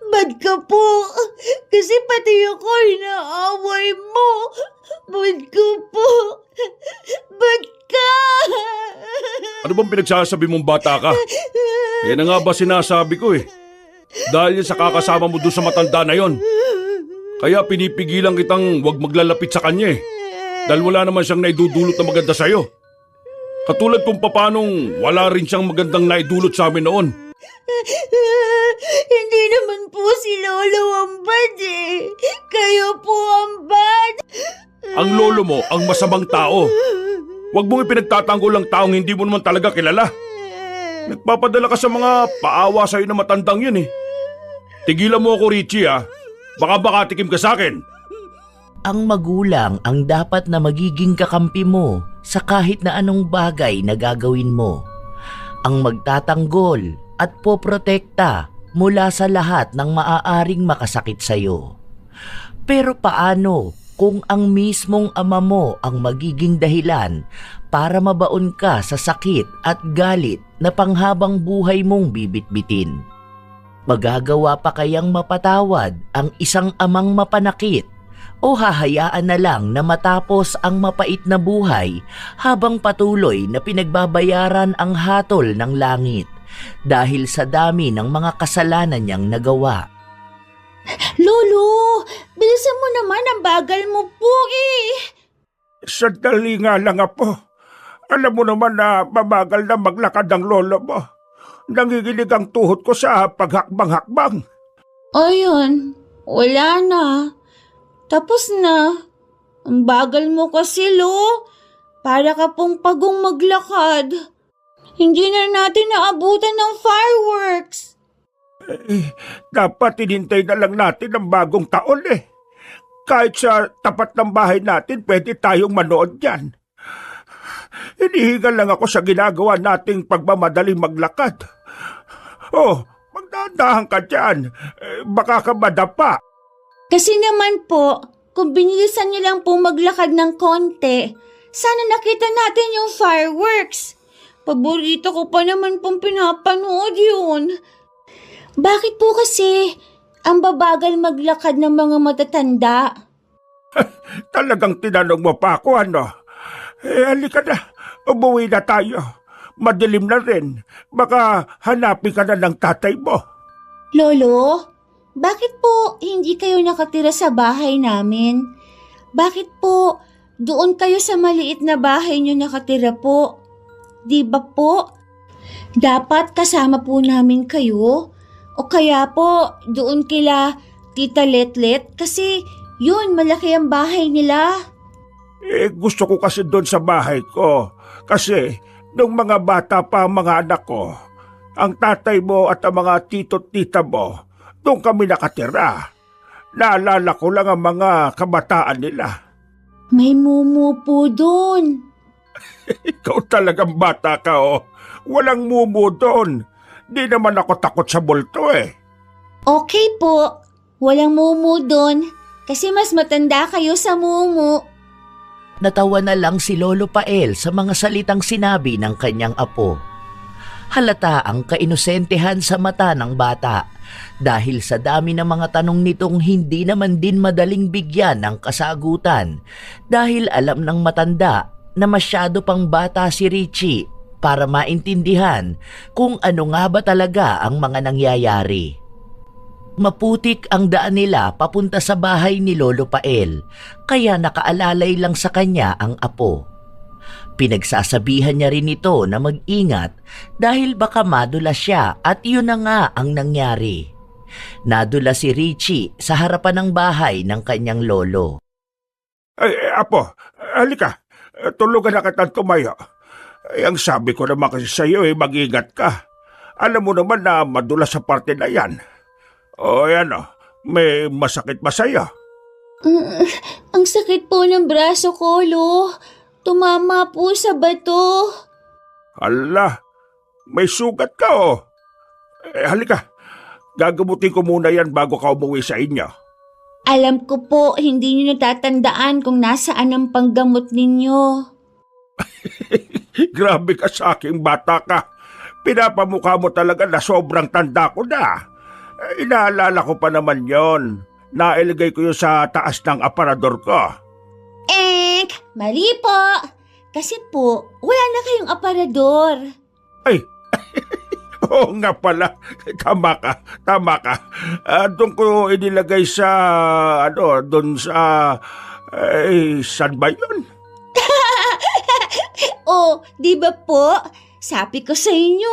Bad ka po. Kasi pati ako inaaway mo. Bad ka po. Bad ka. Ano bang pinagsasabi mong bata ka? Yan na nga ba sinasabi ko eh. Dahil sa kakasama mo doon sa matanda na yon. Kaya pinipigilan kitang huwag maglalapit sa kanya eh. Dahil wala naman siyang naidudulot na maganda sa'yo. Katulad kung papanong wala rin siyang magandang naidulot sa amin noon. Hindi naman po si Lolo ang bad eh. Kayo po ang bad. Ang lolo mo ang masamang tao. Huwag mong ipinagtatanggol ang taong hindi mo naman talaga kilala. Nagpapadala ka sa mga paawa sa'yo na matandang yun eh. Tigilan mo ako, Richie ah. Baka makatikim ka sa akin. Ang magulang ang dapat na magiging kakampi mo sa kahit na anong bagay na gagawin mo. Ang magtatanggol at poprotekta mula sa lahat ng maaaring makasakit sa iyo. Pero paano kung ang mismong ama mo ang magiging dahilan para mabaon ka sa sakit at galit na panghabang buhay mong bibitbitin? Magagawa pa kayang mapatawad ang isang amang mapanakit o hahayaan na lang na matapos ang mapait na buhay habang patuloy na pinagbabayaran ang hatol ng langit dahil sa dami ng mga kasalanan niyang nagawa? Lolo, bilisan mo naman, ang bagal mo po eh. Sandali nga lang, Apo. Alam mo naman na mabagal na maglakad ang lolo mo. Nanginginig ang tuhod ko sa paghakbang-hakbang. Ayun, wala na. Tapos na. Ang bagal mo kasi, Lo. Para ka pong pagong maglakad. Hindi na natin naabutan ng fireworks. Dapat hinintay na lang natin ang bagong taon eh. Kahit sa tapat ng bahay natin, pwede tayong manood yan. Hinihingal lang ako sa ginagawa nating pagmamadaling maglakad. Oh, magdahan-dahan ka dyan. Baka ka madapa. Kasi naman po, kung binilisan niyo lang po maglakad ng konti, sana nakita natin yung fireworks. Paborito ko pa naman pong pinapanood yun. Bakit po kasi ang babagal maglakad ng mga matatanda? Talagang tinanong mo pa ako, ano? Halika na. Umuwi na tayo. Madilim na rin. Baka hanapin ka na ng tatay mo. Lolo, bakit po hindi kayo nakatira sa bahay namin? Bakit po doon kayo sa maliit na bahay niyo nakatira po? Di ba po? Dapat kasama po namin kayo. O kaya po doon kila Tita Letlet kasi yun, malaki ang bahay nila. Gusto ko kasi doon sa bahay ko. Kasi nung mga bata pa ang mga anak ko, ang tatay mo at ang mga tito't tita mo, doon kami nakatira. Naalala ko lang ang mga kabataan nila. May mumu po doon. Ikaw talagang bata ka, oh. Walang mumu doon. Di naman ako takot sa multo eh. Okay po, walang mumu doon kasi mas matanda kayo sa mumu. Natawa na lang si Lolo Pael sa mga salitang sinabi ng kanyang apo. Halata ang kainosentehan sa mata ng bata dahil sa dami ng mga tanong nitong hindi naman din madaling bigyan ng kasagutan dahil alam ng matanda na masyado pang bata si Richie para maintindihan kung ano nga ba talaga ang mga nangyayari. Maputik ang daan nila papunta sa bahay ni Lolo Pael, kaya nakaalalay lang sa kanya ang apo. Pinagsasabihan niya rin ito na mag-ingat dahil baka madula siya at yun na nga ang nangyari. Nadula si Richie sa harapan ng bahay ng kanyang lolo. Apo, halika. Tulugan na kitang tumayo. Ang sabi ko naman kasi sa iyo, mag-ingat ka. Alam mo naman na madula sa parte na yan. O yan o, may masakit ba sa'yo? Ang sakit po ng braso ko, Lo. Tumama po sa bato. Hala, may sugat ka o. Halika, gagamutin ko muna yan bago ka umuwi sa inyo. Alam ko po, hindi niyo natatandaan kung nasaan ang panggamot ninyo. Grabe ka sa aking bata ka. Pinapamukha mo talaga na sobrang tanda ko na. Inaalala ko pa naman yon. Nailagay ko yun sa taas ng aparador ko. Mali po. Kasi po, wala na kayong aparador. Ay, oo nga pala. Tama ka. Doon ko inilagay sa, doon sa, saan ba yun? Oh, di ba po? Sabi ko sa inyo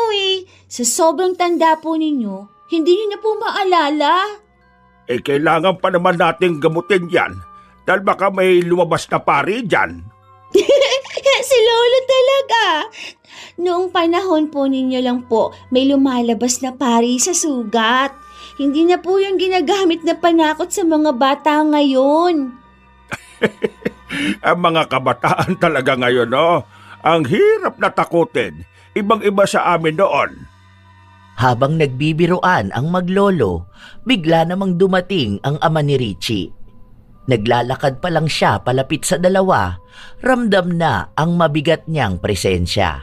sa sobrang tanda po ninyo, hindi niyo na po maalala. Kailangan pa naman nating gamutin yan. Dahil baka may lumabas na pari dyan. Si Lolo talaga. Noong panahon po ninyo lang po, may lumalabas na pari sa sugat. Hindi na po yung ginagamit na panakot sa mga bata ngayon. Ang mga kabataan talaga ngayon, no? Ang hirap na takutin. Ibang-iba sa amin noon. Habang nagbibiruan ang maglolo, bigla namang dumating ang ama ni Richie. Naglalakad pa lang siya palapit sa dalawa, ramdam na ang mabigat niyang presensya.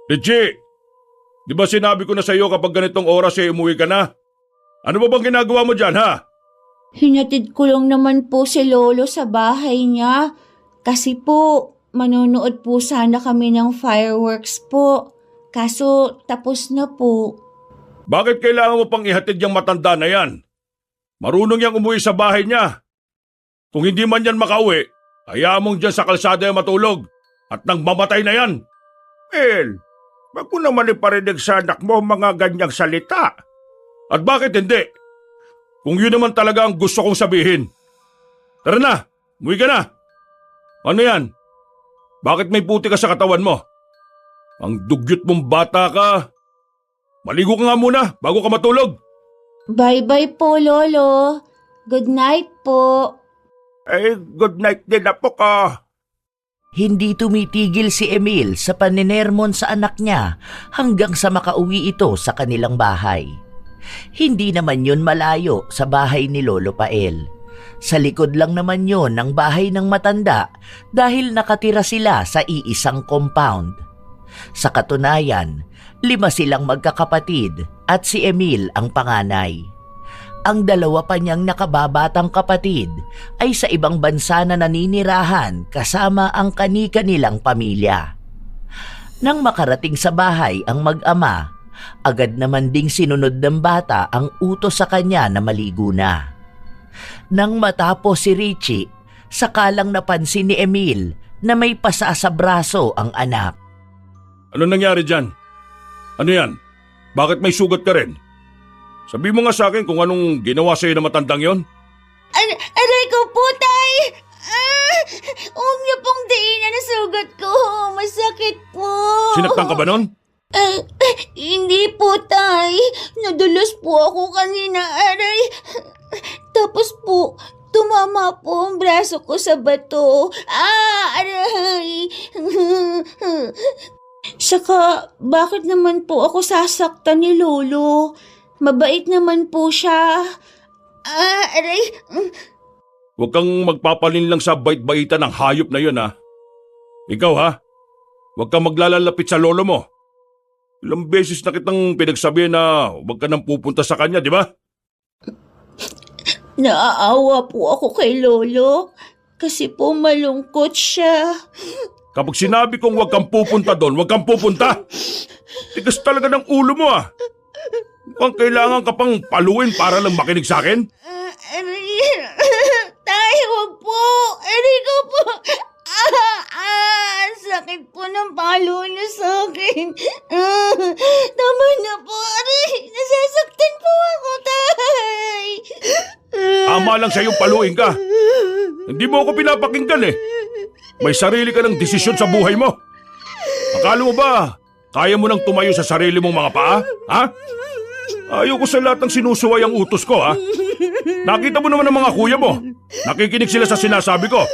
Richie, di ba sinabi ko na sa iyo kapag ganitong oras umuwi ka na? Ano ba bang ginagawa mo dyan, ha? Hinatid ko lang naman po si Lolo sa bahay niya. Kasi po, manonood po sana kami ng fireworks po. Kaso tapos na po. Bakit kailangan mo pang ihatid yung matanda na yan? Marunong yang umuwi sa bahay niya. Kung hindi man yan makauwi, hayaan mong dyan sa kalsada yung matulog. At nang mamatay na yan. El, wag mo naman iparinig sa anak mo mga ganyang salita. At bakit hindi? Kung yun naman talaga ang gusto kong sabihin. Tara na, umuwi ka na. Ano yan? Bakit may puti ka sa katawan mo? Ang dugyot mong bata ka. Maligo ka nga muna bago ka matulog. Bye-bye po, Lolo. Good night po. Good night din na po ka. Hindi tumitigil si Emil sa paninermon sa anak niya hanggang sa makauwi ito sa kanilang bahay. Hindi naman yun malayo sa bahay ni Lolo Pael. Sa likod lang naman yun ng bahay ng matanda dahil nakatira sila sa iisang compound. Sa katunayan, 5 silang magkakapatid at si Emil ang panganay. Ang 2 pa niyang nakababatang kapatid ay sa ibang bansa na naninirahan kasama ang kani-kanilang pamilya. Nang makarating sa bahay ang mag-ama, agad naman ding sinunod ng bata ang utos sa kanya na maligo na. Nang matapos si Richie, sakalang napansin ni Emil na may pasa sa braso ang anak. Ano nangyari dyan? Ano yan? Bakit may sugat ka rin? Sabi mo nga sa akin kung anong ginawa sa'yo na matandang yon. Aray ko po, tay! Huwag niyo pong diinan na sugat ko. Masakit po. Sinaktan ka ba nun? Hindi po, tay. Nadulas po ako kanina, aray. Tapos po, tumama po ang braso ko sa bato. Aray! Saka, bakit naman po ako sasaktan ni Lolo? Mabait naman po siya. Aray! Huwag kang magpapalinlang sa bait-baitan ng hayop na yun, ha? Ikaw, ha? Huwag kang maglalalapit sa lolo mo. Ilang beses na kitang pinagsabihan na huwag ka nang pupunta sa kanya, di ba? Naaawa po ako kay Lolo kasi po malungkot siya. Kapag sinabi kong huwag kang pupunta doon, huwag kang pupunta. Tigas talaga ng ulo mo, ha? Mukhang kailangan ka pang paluin para lang makinig sa akin. Tay, huwag po. Aray ko po. Sakit po ng palo niyo sa akin. Tama na po. Aray, nasasaktan po ako, tay. Tama lang sa'yong paluin ka. Hindi mo ako pinapakinggan eh. May sarili ka ng desisyon sa buhay mo. Akala mo ba, kaya mo nang tumayo sa sarili mong mga paa? Ha? Ayaw ko sa lahat ng sinusuway ang utos ko, ha? Nakita mo naman ang mga kuya mo. Nakikinig sila sa sinasabi ko.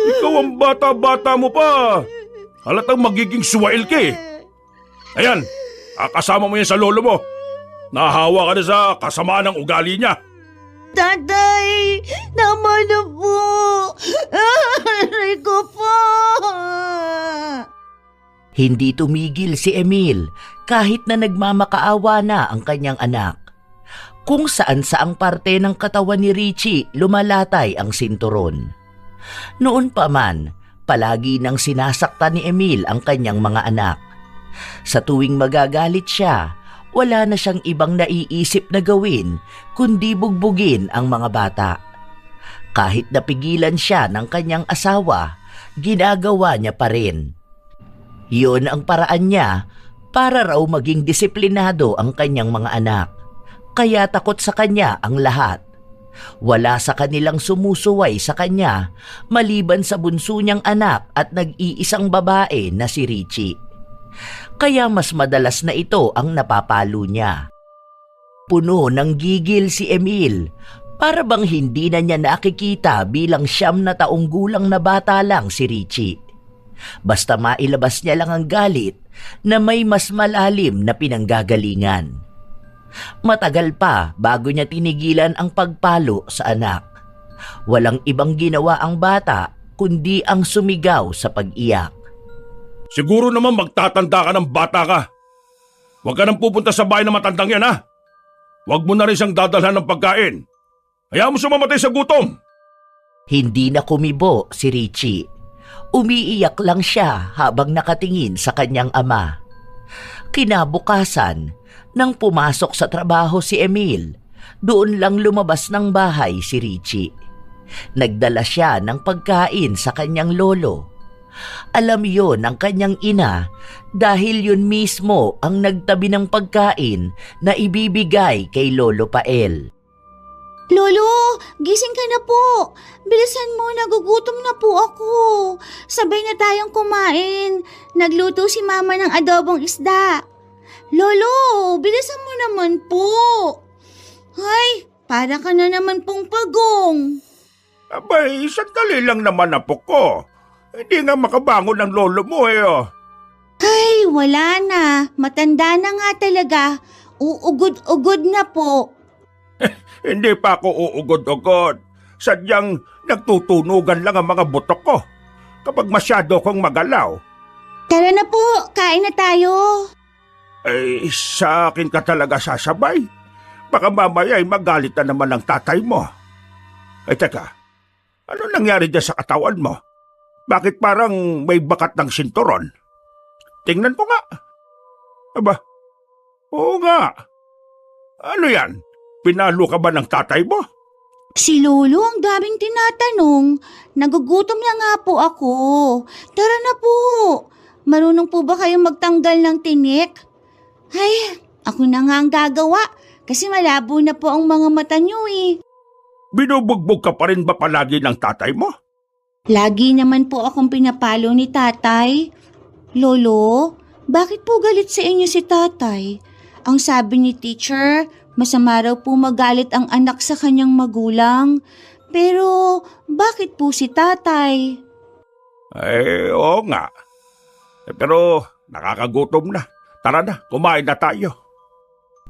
Ikaw ang bata-bata mo pa. Halatang magiging suwail ka eh. Ayan, kasama mo yan sa lolo mo. Nahahawa ka na sa kasamaan ng ugali niya. Tatay, tama na po. Aray ko po. Hindi tumigil si Emil kahit na nagmamakaawa na ang kanyang anak. kung saan saang parte ng katawan ni Richie lumalatay ang sinturon. Noon pa man, palagi nang sinasaktan ni Emil ang kanyang mga anak. Sa tuwing magagalit siya, wala na siyang ibang naiisip na gawin kundi bugbugin ang mga bata. Kahit napigilan siya ng kanyang asawa, ginagawa niya pa rin. Yun ang paraan niya para raw maging disiplinado ang kanyang mga anak. Kaya takot sa kanya ang lahat. Wala sa kanilang sumusuway sa kanya maliban sa bunso niyang anak at nag-iisang babae na si Richie. Kaya mas madalas na ito ang napapalo niya. Puno ng gigil si Emil, para bang hindi na niya nakikita bilang 9 na taong gulang na bata lang si Richie. Basta mailabas niya lang ang galit na may mas malalim na pinanggagalingan. Matagal pa bago niya tinigilan ang pagpalo sa anak. Walang ibang ginawa ang bata kundi ang sumigaw sa pag-iyak. Siguro naman magtatanda ka ng bata ka. Huwag ka nang pupunta sa bahay ng matandang yan, ha? Huwag mo na rin siyang dadalhan ng pagkain. Hayaan mo siya mamatay sa gutom. Hindi na kumibo si Richie. Umiiyak lang siya habang nakatingin sa kanyang ama. Kinabukasan, nang pumasok sa trabaho si Emil, doon lang lumabas ng bahay si Richie. Nagdala siya ng pagkain sa kanyang lolo. Alam yon ng kanyang ina dahil yun mismo ang nagtabi ng pagkain na ibibigay kay Lolo Pael. Lolo, gising ka na po. Bilisan mo, nagugutom na po ako. Sabay na tayong kumain. Nagluto si Mama ng adobong isda. Lolo, bilisan mo naman po. Ay, para ka na naman pong pagong. Abay, sandali lang naman apo ko. Hindi nga makabangon ang lolo mo oh. Ay, wala na. Matanda na nga talaga. Uugod-ugod na po. Hindi pa ako uugod-ugod. Sadyang nagtutunugan lang ang mga butok ko kapag masyado kong magalaw. Tara na po, kain na tayo. Eh, sa akin ka talaga sasabay. Baka mamaya ay magalit na naman ang tatay mo. Ay teka, ano nangyari dyan sa katawan mo? Bakit parang may bakat ng sinturon? Tingnan ko nga. Aba, oo nga. Ano yan? Pinalo ka ba ng tatay mo? Si Lolo ang daming tinatanong. Nagugutom na nga po ako. Tara na po. Marunong po ba kayong magtanggal ng tinik? Ay, ako na nga ang gagawa kasi malabo na po ang mga mata niyo eh. Binubugbog ka pa rin ba palagi ng tatay mo? Lagi naman po akong pinapalo ni tatay. Lolo, bakit po galit sa inyo si tatay? Ang sabi ni teacher, masama raw po magalit ang anak sa kanyang magulang. Pero bakit po si tatay? Eh, oo nga. Pero nakakagutom na. Tara na, kumain na tayo.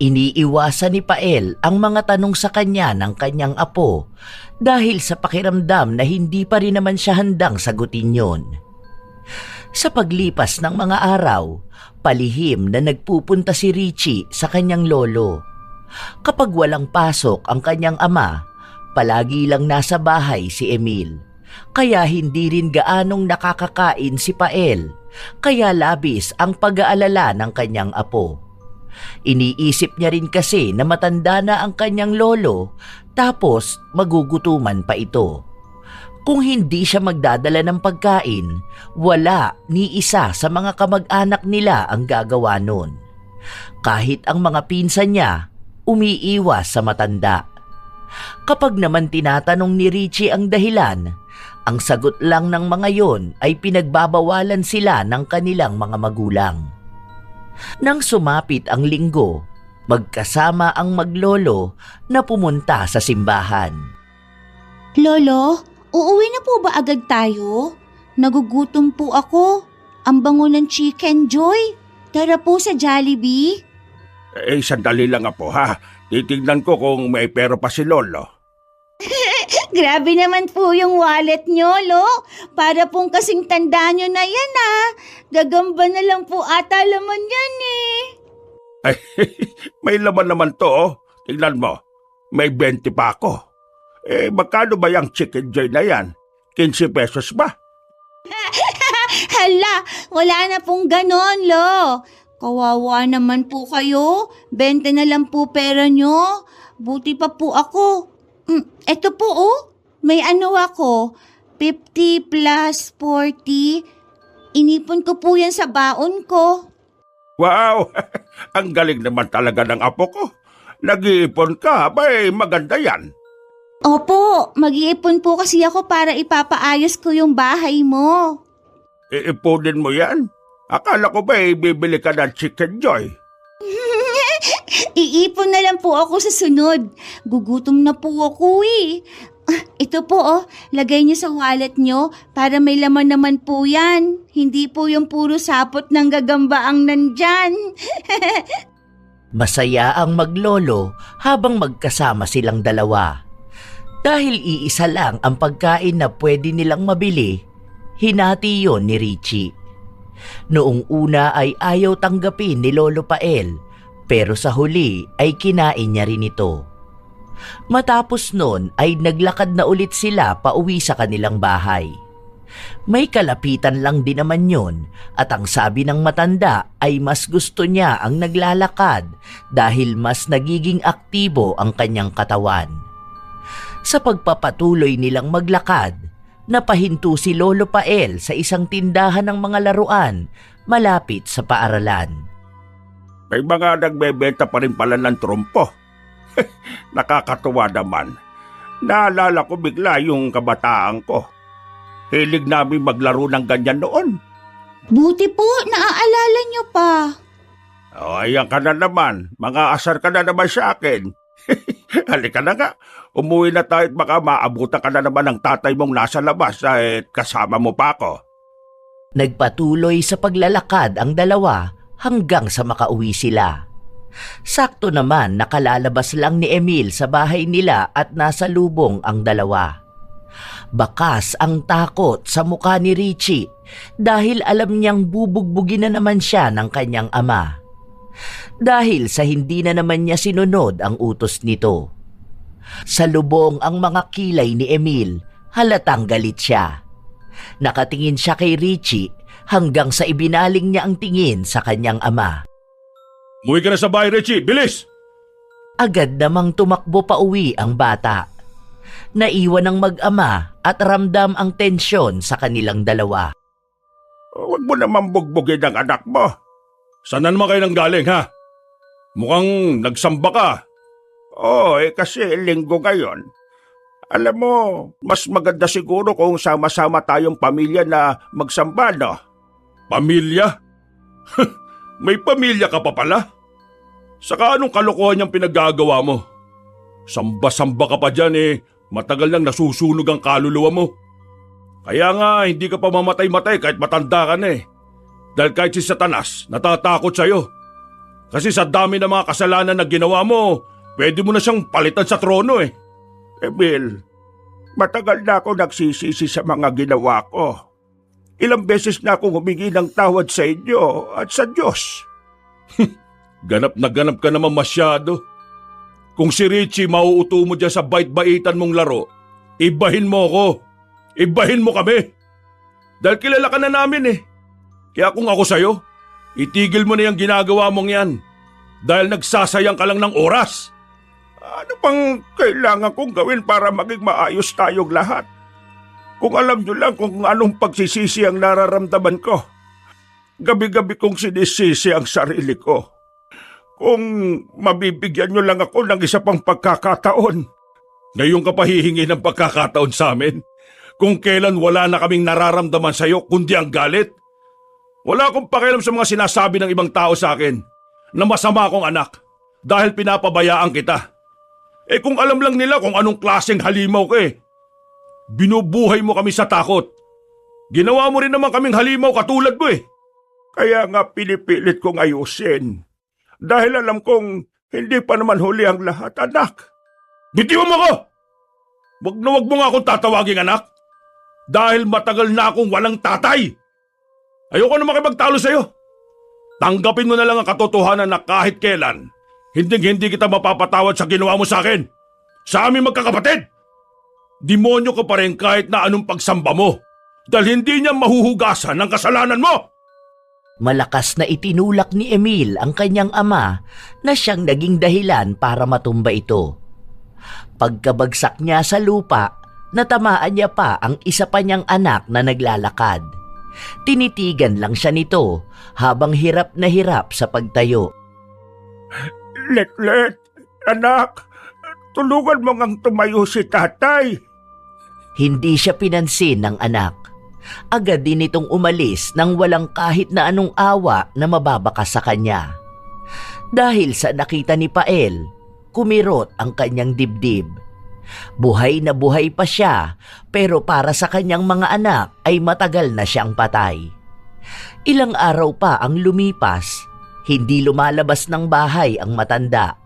Iniiwasan ni Pael ang mga tanong sa kanya ng kanyang apo dahil sa pakiramdam na hindi pa rin naman siya handang sagutin yon. Sa paglipas ng mga araw, palihim na nagpupunta si Richie sa kanyang lolo. Kapag walang pasok ang kanyang ama, palagi lang nasa bahay si Emil. Kaya hindi rin gaanong nakakakain si Pael, kaya labis ang pag-aalala ng kanyang apo. Iniisip niya rin kasi na matanda na ang kanyang lolo, tapos magugutuman pa ito. Kung hindi siya magdadala ng pagkain, wala ni isa sa mga kamag-anak nila ang gagawa nun. Kahit ang mga pinsan niya, umiiwas sa matanda. Kapag naman tinatanong ni Richie ang dahilan, ang sagot lang ng mga yon ay pinagbabawalan sila ng kanilang mga magulang. Nang sumapit ang linggo, magkasama ang maglolo na pumunta sa simbahan. Lolo, uuwi na po ba agad tayo? Nagugutom po ako. Ang bango ng Chicken Joy. Tara po sa Jollibee. Eh, sandali lang apo ha. Titignan ko kung may pera pa si lolo. Grabe naman po yung wallet nyo, Lo. Para pong kasing tanda nyo na yan, ah. Gagamba na lang po ata laman yan, eh. Ay, may laman naman to oh. Tignan mo. May 20 pa ako. Magkano ba yung chicken joy na yan? 15 pesos ba? Hala, wala na pong ganon, lo. Kawawa naman po kayo. 20 na lang po pera nyo. Buti pa po ako. Eto po oh, may ano ako. 50 plus 40. Inipon ko po yan sa baon ko. Wow! Ang galing naman talaga ng apo ko. Nag-iipon ka, maganda yan. Opo, mag-iipon po kasi ako para ipapaayos ko yung bahay mo. Iipunin mo yan? Akala ko bibili ka ng chicken joy? Iipon na lang po ako sa sunod. Gugutom na po ako eh. Ito po oh, lagay niyo sa wallet niyo para may laman naman po yan. Hindi po yung puro sapot ng gagamba ang nandyan. Masaya ang maglolo habang magkasama silang dalawa. Dahil iisa lang ang pagkain na pwede nilang mabili, hinati yon ni Richie. Noong una ay ayaw tanggapin ni Lolo Pael, pero sa huli ay kinain niya rin ito. Matapos nun ay naglakad na ulit sila pauwi sa kanilang bahay. May kalapitan lang din naman yun at ang sabi ng matanda ay mas gusto niya ang naglalakad dahil mas nagiging aktibo ang kanyang katawan. Sa pagpapatuloy nilang maglakad, napahinto si Lolo Pael sa isang tindahan ng mga laruan malapit sa paaralan. May mga nagbebenta pa rin pala ng trompo. Nakakatuwa naman. Naalala ko bigla yung kabataan ko. Hilig namin maglaro ng ganyan noon. Buti po, naaalala niyo pa. Ayan ka na naman. Mga asar ka na naman sa akin. Halika na nga. Umuwi na tayo at baka maabutan ka na naman ng tatay mong nasa labas at kasama mo pa ako. Nagpatuloy sa paglalakad ang dalawa hanggang sa makauwi sila. Sakto naman nakalalabas lang ni Emil sa bahay nila at nasa lubong ang dalawa. Bakas ang takot sa mukha ni Richie dahil alam niyang bubugbugin na naman siya ng kanyang ama. Dahil sa hindi na naman niya sinunod ang utos nito. Sa lubong ang mga kilay ni Emil, halatang galit siya. Nakatingin siya kay Richie hanggang sa ibinaling niya ang tingin sa kanyang ama. Umuwi ka na sa bahay, Richie! Bilis! Agad namang tumakbo pa uwi ang bata. Naiwan ng mag-ama at ramdam ang tensyon sa kanilang dalawa. Huwag mo naman bugbugin ang anak mo. Saan na naman kayo nang galing, ha? Mukhang nagsamba ka. Kasi linggo ngayon. Alam mo, mas maganda siguro kung sama-sama tayong pamilya na magsamba, no? Pamilya? May pamilya ka pa pala? Saka anong kalokohan niyang pinaggagawa mo? Samba-samba ka pa dyan matagal nang nasusunog ang kaluluwa mo. Kaya nga hindi ka pa mamatay-matay kahit matanda ka na Dahil kahit si Satanas natatakot sa'yo. Kasi sa dami ng mga kasalanan na ginawa mo, pwede mo na siyang palitan sa trono Emil, matagal na ako nagsisisi sa mga ginawa ko. Ilang beses na akong humingi ng tawad sa inyo at sa Diyos. Ganap na ganap ka naman masyado. Kung si Richie mauuto mo dyan sa bait-baitan mong laro, ibahin mo ako. Ibahin mo kami. Dahil kilala ka na namin Kaya kung ako sa'yo, itigil mo na yung ginagawa mong yan. Dahil nagsasayang ka lang ng oras. Ano pang kailangan kong gawin para maging maayos tayong lahat? Kung alam nyo lang kung anong pagsisisi ang nararamdaman ko. Gabi-gabi kong sinisisi ang sarili ko. Kung mabibigyan nyo lang ako ng isa pang pagkakataon. Ngayon ka pa hihingi ng pagkakataon sa amin? Kung kailan wala na kaming nararamdaman sa'yo kundi ang galit? Wala akong pakialam sa mga sinasabi ng ibang tao sa akin na masama akong anak dahil pinapabayaan kita. Kung alam lang nila kung anong klaseng halimaw ka binubuhay mo kami sa takot. Ginawa mo rin naman kaming halimaw katulad mo Kaya nga pinipilit kong ayusin. Dahil alam kong hindi pa naman huli ang lahat, anak. Bitiwan mo ko! Wag mo nga akong tatawaging anak. Dahil matagal na akong walang tatay. Ayoko na makipagtalo sa'yo. Tanggapin mo na lang ang katotohanan na kahit kailan, hindi kita mapapatawad sa ginawa mo sa akin. Sa aming magkakapatid! Demonyo ka pa rin kahit na anong pagsamba mo dahil hindi niya mahuhugasan ang kasalanan mo! Malakas na itinulak ni Emil ang kanyang ama na siyang naging dahilan para matumba ito. Pagkabagsak niya sa lupa, natamaan niya pa ang isa pa niyang anak na naglalakad. Tinitigan lang siya nito habang hirap na hirap sa pagtayo. Letlet, anak, tulungan mo ngang tumayo si tatay. Hindi siya pinansin ng anak. Agad din itong umalis nang walang kahit na anong awa na mababakas sa kanya. Dahil sa nakita ni Pael, kumirot ang kanyang dibdib. Buhay na buhay pa siya, pero para sa kanyang mga anak ay matagal na siyang patay. Ilang araw pa ang lumipas, hindi lumalabas ng bahay ang matanda.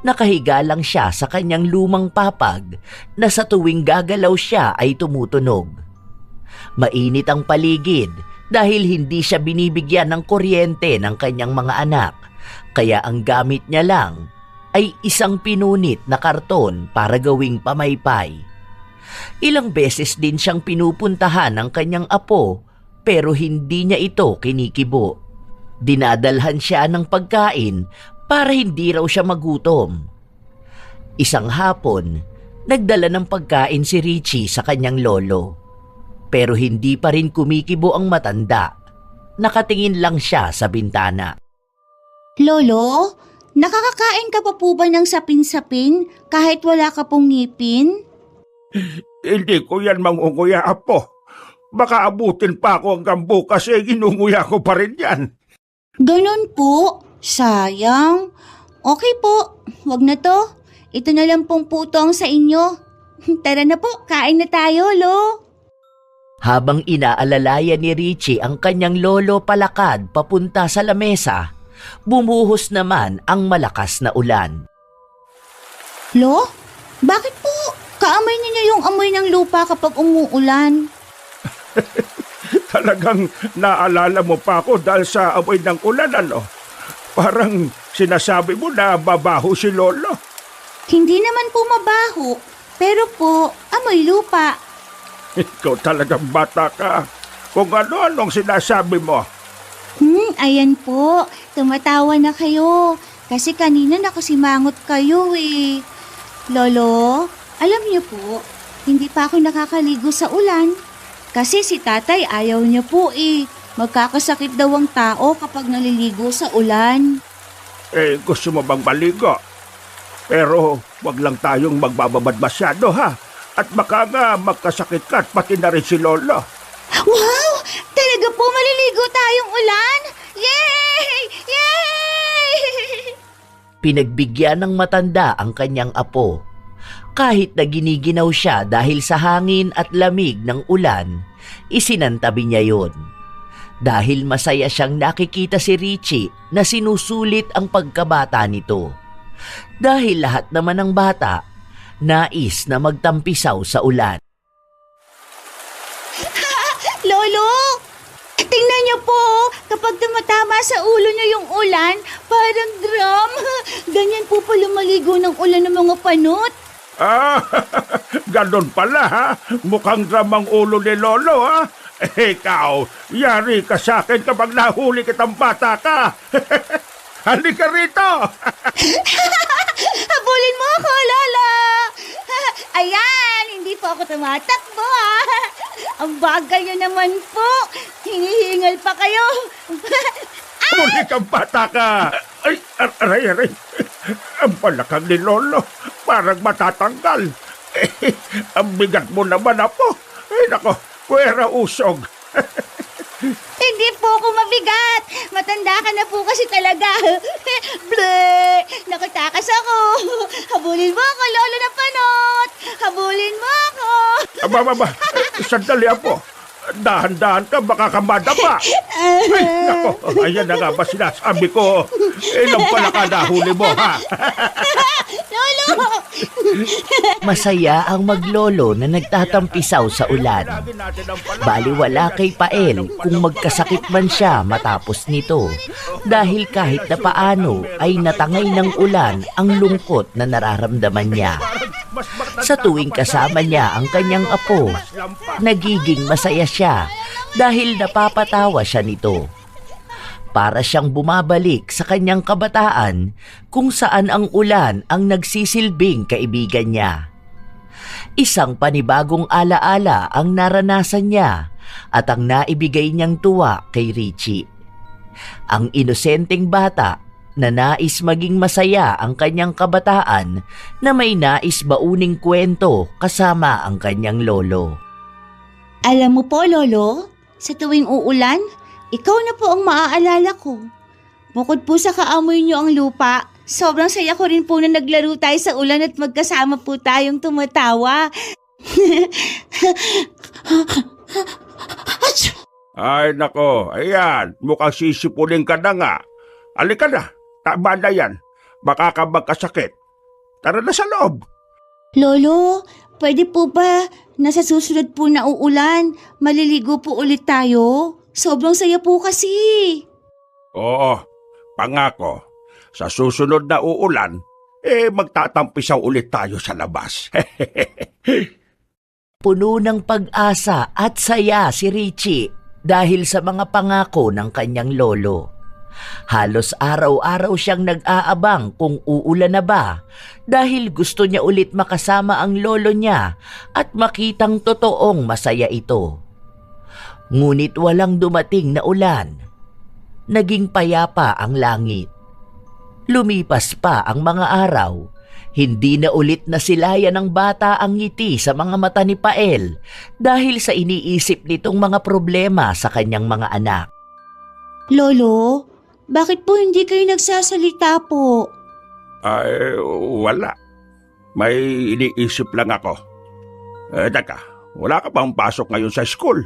Nakahiga lang siya sa kanyang lumang papag na sa tuwing gagalaw siya ay tumutunog. Mainit ang paligid dahil hindi siya binibigyan ng kuryente ng kanyang mga anak, kaya ang gamit niya lang ay isang pinunit na karton para gawing pamaypay. Ilang beses din siyang pinupuntahan ng kanyang apo pero hindi niya ito kinikibo. Dinadalhan siya ng pagkain para hindi raw siya magutom. Isang hapon, nagdala ng pagkain si Richie sa kanyang lolo. Pero hindi pa rin kumikibo ang matanda. Nakatingin lang siya sa bintana. Lolo, nakakakain ka pa po ba ng sapin-sapin kahit wala ka pong ngipin? Hindi ko yan mangunguya, apo. Baka abutin pa ako hanggang bukas ginunguya ko pa rin yan. Ganon po. Sayang. Okay po, wag na to. Ito na lang pong putong sa inyo. Tara na po, kain na tayo, lo. Habang inaalalayan ni Richie ang kanyang lolo palakad papunta sa lamesa, bumuhos naman ang malakas na ulan. Lo, bakit po? Kaamoy niyo yung amoy ng lupa kapag umuulan. Talagang naalala mo pa ako dahil sa amoy ng ulan, ano? Parang sinasabi mo na babaho si Lolo. Hindi naman po mabaho, pero po, amoy lupa. Ikaw talagang bata ka. Kung ano-anong sinasabi mo. Ayan po, tumatawa na kayo. Kasi kanina nakasimangot kayo eh. Lolo, alam niyo po, hindi pa ako nakakaligo sa ulan. Kasi si tatay ayaw niya po eh. Magkakasakit daw ang tao kapag naliligo sa ulan. Gusto mo bang maligo? Pero wag lang tayong magbababad masyado, ha? At baka nga magkasakit ka at pati na rin si Lolo. Wow! Talaga po maliligo tayong ulan? Yay! Yay! Pinagbigyan ng matanda ang kanyang apo. Kahit na giniginaw siya dahil sa hangin at lamig ng ulan, isinantabi niya yon. Dahil masaya siyang nakikita si Richie na sinusulit ang pagkabata nito. Dahil lahat naman ng bata, nais na magtampisaw sa ulan. Lolo! Tingnan niyo po, kapag tumatama sa ulo niyo yung ulan, parang drum. Ganyan po pala maligo ng ulan ng mga panot. Ganon pala, ha? Mukhang dramang ulo ni Lolo, ha? Ikaw, yari ka sa akin kapag nahuli kitang bata ka. Halika rito! Habulin mo ako, Lolo! Ayan, hindi po ako tumatakbo, ha? Ang bagay niyo naman po. Hinihingal pa kayo. Huli kang bata ka! Ay, aray. Ang palakang ni Lolo, parang matatanggal. Ang bigat mo naman, apo. Ay, nako, puwera usog. Hindi po ako mabigat. Matanda ka na po kasi talaga. Bleh! Nakatakas ako. Habulin mo ako, Lolo na panot. Habulin mo ako. Aba, sandali, apo. Dahan-dahan ka, baka ka madapa. Ay, nako, ayan na nga ba sinasabi ko. Ilang pala ka nahuli mo, ha? Lolo! Masaya ang maglolo na nagtatampisaw sa ulan. Baliwala kay Pael kung magkasakit man siya matapos nito, dahil kahit na paano ay natangay ng ulan ang lungkot na nararamdaman niya. Mas matanda Sa tuwing ka pa kasama niya ang kanyang apo, mas lampas. nagiging masaya siya dahil napapatawa siya nito. Para siyang bumabalik sa kanyang kabataan kung saan ang ulan ang nagsisilbing kaibigan niya. Isang panibagong alaala ang naranasan niya at ang naibigay niyang tuwa kay Richie. Ang inosenteng bata na nais maging masaya ang kanyang kabataan na may nais bauning kwento kasama ang kanyang lolo. Alam mo po, Lolo, sa tuwing uulan, ikaw na po ang maaalala ko. Bukod po sa kaamoy niyo ang lupa, sobrang saya ko rin po na naglaro tayo sa ulan at magkasama po tayong tumatawa. Ay nako, ayan, mukhang sisipunin ka na nga. Alika na, tama na yan. Baka ka magkasakit. Tara na sa loob. Lolo, pwede po ba na sa susunod po na uulan, maliligo po ulit tayo? Sobrang saya po kasi. Oo, pangako. Sa susunod na uulan, magtatampisaw ulit tayo sa labas. Puno ng pag-asa at saya si Richie dahil sa mga pangako ng kanyang lolo. Halos araw-araw siyang nag-aabang kung uulan na ba dahil gusto niya ulit makasama ang lolo niya at makitang totoong masaya ito. Ngunit walang dumating na ulan. Naging payapa ang langit. Lumipas pa ang mga araw. Hindi na ulit nasilayan ng bata ang ngiti sa mga mata ni Pael dahil sa iniisip nitong mga problema sa kanyang mga anak. Lolo, bakit po hindi kayo nagsasalita po? Ay, wala. May iniisip lang ako. Teka, wala ka bang pasok ngayon sa school?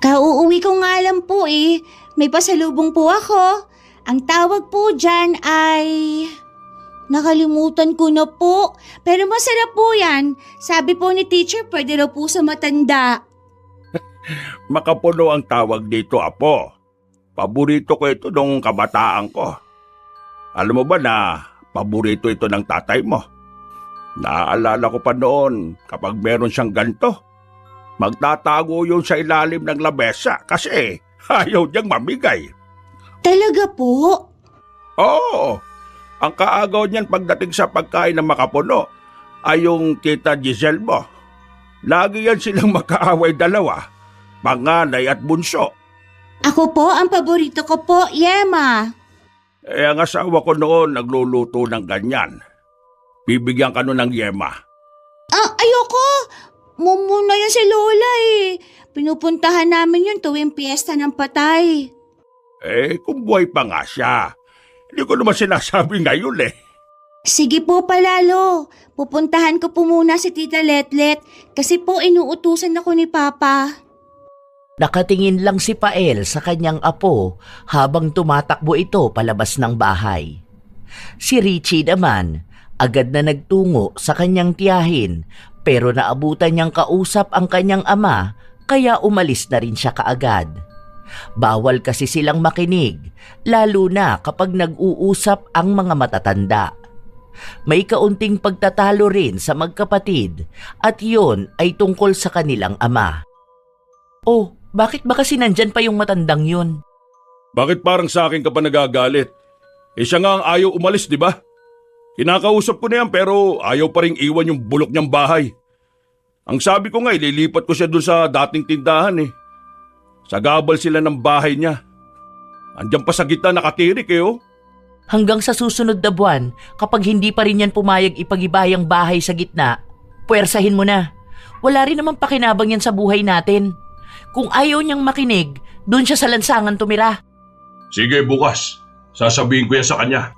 Kauuwi ko nga lang po eh. May pasalubong po ako. Ang tawag po dyan ay... Nakalimutan ko na po. Pero masarap po yan. Sabi po ni teacher, pwede raw po sa matanda. Makapuno ang tawag dito, apo. Paborito ko ito nung kabataan ko. Alam mo ba na paborito ito ng tatay mo? Naaalala ko pa noon kapag meron siyang ganito. Magtatago yun sa ilalim ng lamesa kasi ayaw niyang mamigay. Talaga po? Oo, ang kaagaw niyan pagdating sa pagkain ng makapuno ay yung tita Giselle mo. Lagi yan silang makaaway dalawa, panganay at bunso. Ako po, ang paborito ko po, Yema. Ang asawa ko noon nagluluto ng ganyan. Bibigyan ka nun ng yema. Ayoko. Mumuna yan si Lola eh. Pinupuntahan namin yun tuwing piyesta ng patay. Kung buhay pa nga siya. Hindi ko naman sinasabi ngayon eh. Sige po palalo. Pupuntahan ko po muna si Tita Letlet kasi po inuutusan ako ni Papa. Nakatingin lang si Pael sa kanyang apo habang tumatakbo ito palabas ng bahay. Si Richie naman, agad na nagtungo sa kanyang tiyahin pero naabutan niyang kausap ang kanyang ama kaya umalis na rin siya kaagad. Bawal kasi silang makinig, lalo na kapag nag-uusap ang mga matatanda. May kaunting pagtatalo rin sa magkapatid at yun ay tungkol sa kanilang ama. Oh, bakit ba kasi nandyan pa yung matandang yun? Bakit parang sa akin ka pa nagagalit? Siya nga ang ayaw umalis, di ba? Kinakausap ko na yan pero ayaw pa rin iwan yung bulok niyang bahay. Ang sabi ko nga, ililipat ko siya dun sa dating tindahan eh. Sa gabal sila ng bahay niya. Andiyan pa sa gitna nakatirik eh oh. Hanggang sa susunod na buwan, kapag hindi pa rin yan pumayag ipag-ibayang bahay sa gitna, puwersahin mo na. Wala rin naman pakinabang yan sa buhay natin. Kung ayaw niyang makinig, doon siya sa lansangan tumira. Sige bukas, sasabihin ko yan sa kanya.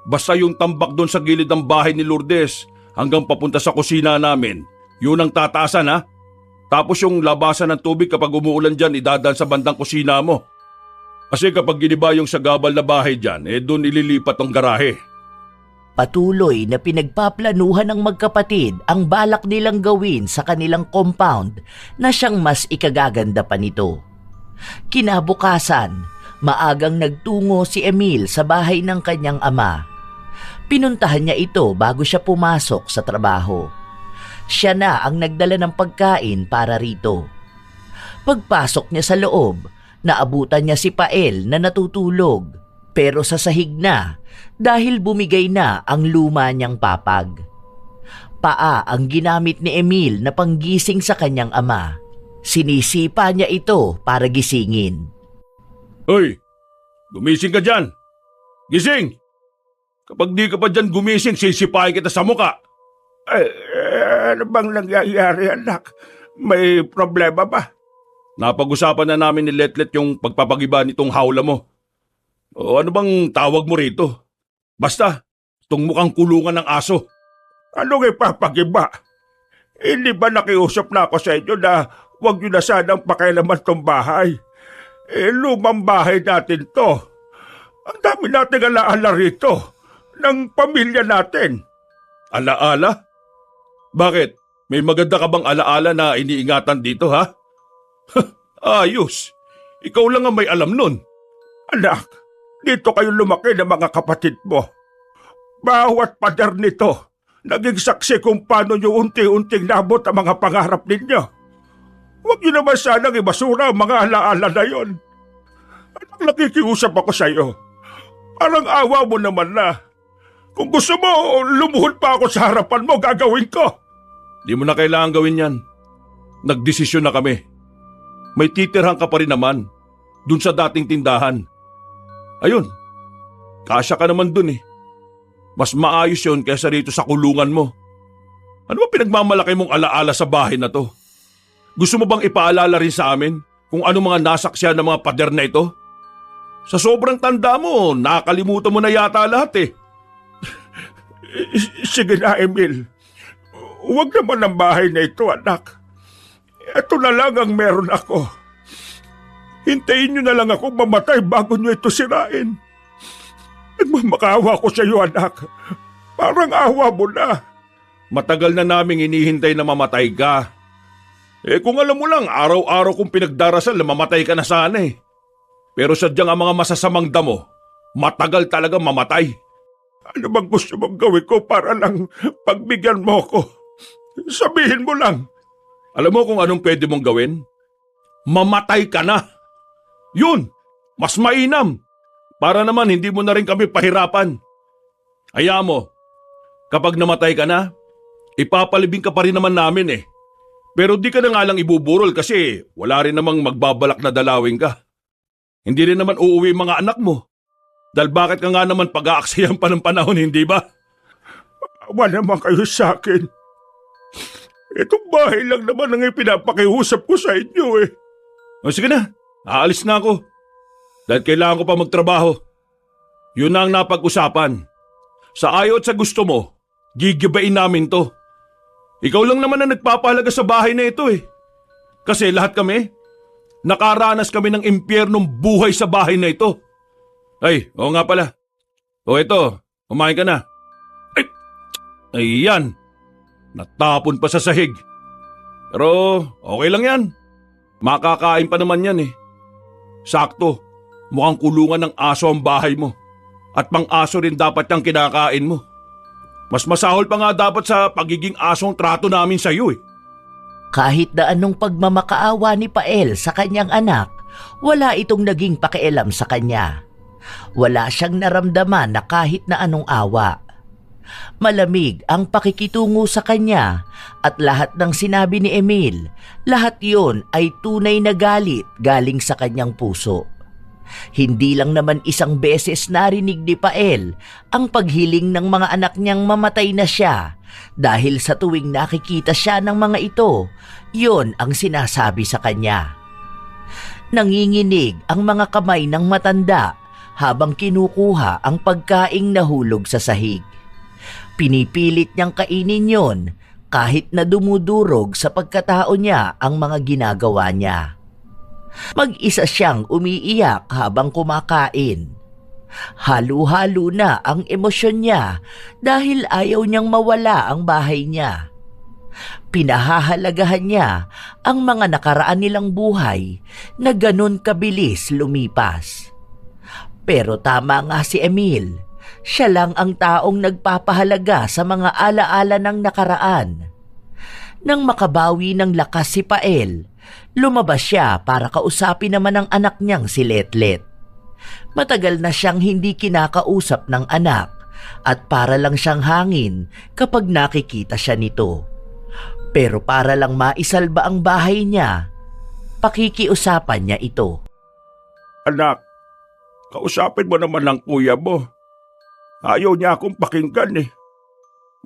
Basta yung tambak doon sa gilid ng bahay ni Lourdes hanggang papunta sa kusina namin, yun ang tataasan ha. Tapos yung labasan ng tubig kapag umuulan dyan, idadaan sa bandang kusina mo. Kasi kapag giniba yung sa gabal na bahay dyan, doon ililipat ang garahe. Patuloy na pinagpaplanuhan ng magkapatid ang balak nilang gawin sa kanilang compound na siyang mas ikagaganda pa nito. Kinabukasan, maagang nagtungo si Emil sa bahay ng kanyang ama. Pinuntahan niya ito bago siya pumasok sa trabaho. Siya na ang nagdala ng pagkain para rito. Pagpasok niya sa loob, naabutan niya si Pael na natutulog pero sa sahig na dahil bumigay na ang luma niyang papag. Paa ang ginamit ni Emil na panggising sa kanyang ama. Sinisipa niya ito para gisingin. Hoy, gumising ka dyan. Gising! Kapag di ka pa dyan gumising, sisipahin kita sa muka. Ano bang nangyayari, anak? May problema ba? Napag-usapan na namin ni Letlet yung pagpapagiba nitong hawla mo. O ano bang tawag mo rito? Basta, itong mukhang kulungan ng aso. Anong ipapagiba? Hindi ba nakiusap na ako sa inyo na huwag nyo na sanang pakialaman tong bahay? Lumang bahay natin to. Ang dami nating alaala rito ng pamilya natin. Alaala? Bakit? May maganda ka bang alaala na iniingatan dito, ha? Ayos. Ikaw lang ang may alam nun. Anak, dito kayo lumaki ng mga kapatid mo. Bawat pader nito, naging saksi kung paano nyo unti-unting nabot ang mga pangarap ninyo. Huwag nyo naman sanang ibasura ang mga alaala na yon. Anak, nakikiusap ako sa iyo. Parang awa mo naman na. Kung gusto mo, lumuhod pa ako sa harapan mo, gagawin ko. Di mo na kailangan gawin yan. Nagdesisyon na kami. May titirhan ka pa rin naman. Dun sa dating tindahan. Ayun. Kasya ka naman dun eh. Mas maayos yun kaysa rito sa kulungan mo. Ano ba pinagmamalaki mong alaala sa bahay na to? Gusto mo bang ipaalala rin sa amin kung ano mga nasaksyan ng mga pader na ito? Sa sobrang tanda mo, nakakalimutan mo na yata lahat eh. Sige na, Emil. Huwag naman ang bahay na ito, anak. Ito na lang ang meron ako. Hintayin nyo na lang ako mamatay bago nyo ito sirain. Nagmamakaawa ko sa iyo, anak. Parang awa mo na. Matagal na naming inihintay na mamatay ka. Kung alam mo lang, araw-araw kong pinagdarasal na mamatay ka na sana eh. Pero sadyang ang mga masasamang damo, matagal talaga mamatay. Ano bang gusto mong gawin ko para lang pagbigyan mo ko? Sabihin mo lang. Alam mo kung anong pwede mong gawin? Mamatay ka na. Yun, mas mainam. Para naman hindi mo na rin kami pahirapan. Hayaan mo, kapag namatay ka na, ipapalibing ka pa rin naman namin eh. Pero di ka na nga lang ibuburol kasi wala rin namang magbabalak na dalawin ka. Hindi rin naman uuwi mga anak mo. Dahil bakit ka nga naman pag-aaksayan pa ng panahon, hindi ba? Awa naman kayo sa akin. Itong bahay lang naman ang ipinapakiusap ko sa inyo eh. O sige na, aalis na ako. Dahil kailangan ko pa magtrabaho. Yun na ang napag-usapan. Sa ayaw at sa gusto mo, gigibain namin to. Ikaw lang naman ang nagpapahalaga sa bahay na ito eh. Kasi lahat kami, nakaranas kami ng impyernong buhay sa bahay na ito. Ay, oo nga pala. O ito, kumain ka na. Ayan, natapon pa sa sahig. Pero okay lang yan. Makakain pa naman yan eh. Sakto, mukhang kulungan ng aso ang bahay mo. At pang-aso rin dapat yung kinakain mo. Mas masahol pa nga dapat sa pagiging asong trato namin sa iyo eh. Kahit na anong pagmamakaawa ni Pael sa kanyang anak, wala itong naging pakialam sa kanya. Wala siyang naramdaman na kahit na anong awa. Malamig ang pakikitungo sa kanya at lahat ng sinabi ni Emil, lahat yon ay tunay na galit galing sa kanyang puso. Hindi lang naman isang beses narinig ni Pael ang paghiling ng mga anak niyang mamatay na siya dahil sa tuwing nakikita siya ng mga ito, yon ang sinasabi sa kanya. Nanginginig ang mga kamay ng matanda habang kinukuha ang pagkaing nahulog sa sahig. Pinipilit niyang kainin yon kahit na dumudurog sa pagkatao niya ang mga ginagawa niya. Mag-isa siyang umiiyak habang kumakain. Halo-halo na ang emosyon niya dahil ayaw niyang mawala ang bahay niya. Pinahahalagahan niya ang mga nakaraan nilang buhay na ganon kabilis lumipas. Pero tama nga si Emil, Siya lang ang taong nagpapahalaga sa mga alaala ng nakaraan. Nang makabawi ng lakas si Pael, lumabas siya para kausapin naman ang anak niyang si Letlet. Matagal na siyang hindi kinakausap ng anak at para lang siyang hangin kapag nakikita siya nito. Pero para lang maisalba ang bahay niya, pakikiusapan niya ito. Anak, kausapin mo naman ang kuya mo. Ayaw niya akong pakinggan eh.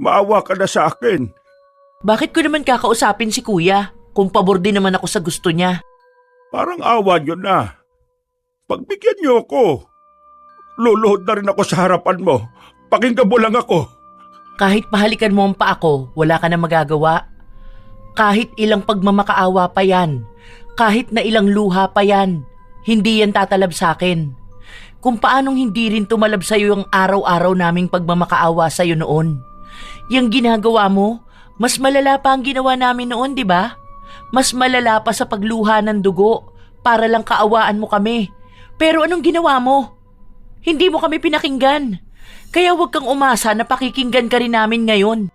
Maawa ka na sa akin. Bakit ko naman kakausapin si kuya kung pabor din naman ako sa gusto niya? Parang awa niyo na. Pagbigyan niyo ako. Luluhod na rin ako sa harapan mo. Pakinggan mo lang ako. Kahit pahalikan mo ang pa ako, wala ka na magagawa. Kahit ilang pagmamakaawa pa yan, kahit na ilang luha pa yan, hindi yan tatalab sa akin. Kung paanong hindi rin tumalab sa'yo yung araw-araw naming pagmamakaawa sa'yo noon. Yung ginagawa mo, mas malala pa ang ginawa namin noon, di ba? Mas malala pa sa pagluha ng dugo para lang kaawaan mo kami. Pero anong ginawa mo? Hindi mo kami pinakinggan. Kaya huwag kang umasa na pakikinggan ka rin namin ngayon.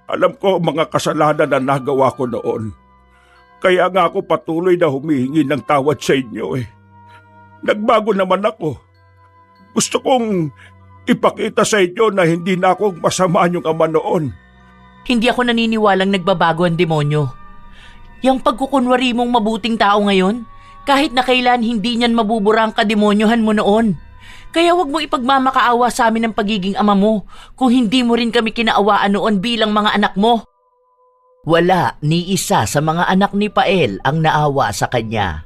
Alam ko ang mga kasalanan na nagawa ko noon. Kaya nga ako patuloy na humihingi ng tawad sa inyo eh. Nagbago naman ako. Gusto kong ipakita sa inyo na hindi na ako masama yung ama noon. Hindi ako naniniwalang nagbabago ang demonyo. Yang pagkukunwari mong mabuting tao ngayon, kahit na kailan hindi niyan mabubura ang kademonyohan mo noon. Kaya wag mo ipagmamakaawa sa amin ng pagiging ama mo kung hindi mo rin kami kinaawaan noon bilang mga anak mo. Wala ni isa sa mga anak ni Pael ang naawa sa kanya.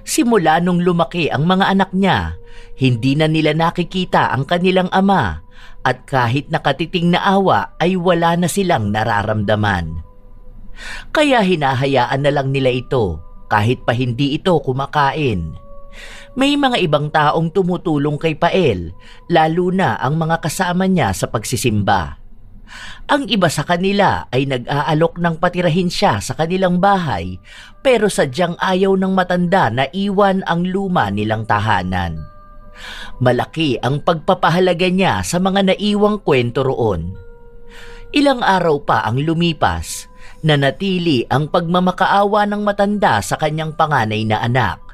Simula nung lumaki ang mga anak niya, hindi na nila nakikita ang kanilang ama at kahit nakatiting na awa ay wala na silang nararamdaman. Kaya hinahayaan na lang nila ito kahit pa hindi ito kumakain. May mga ibang taong tumutulong kay Pael, lalo na ang mga kasama niya sa pagsisimba. Ang iba sa kanila ay nag-aalok ng patirahin siya sa kanilang bahay pero sadyang ayaw ng matanda na iwan ang luma nilang tahanan. Malaki ang pagpapahalaga niya sa mga naiwang kwento roon. Ilang araw pa ang lumipas, nanatili ang pagmamakaawa ng matanda sa kanyang panganay na anak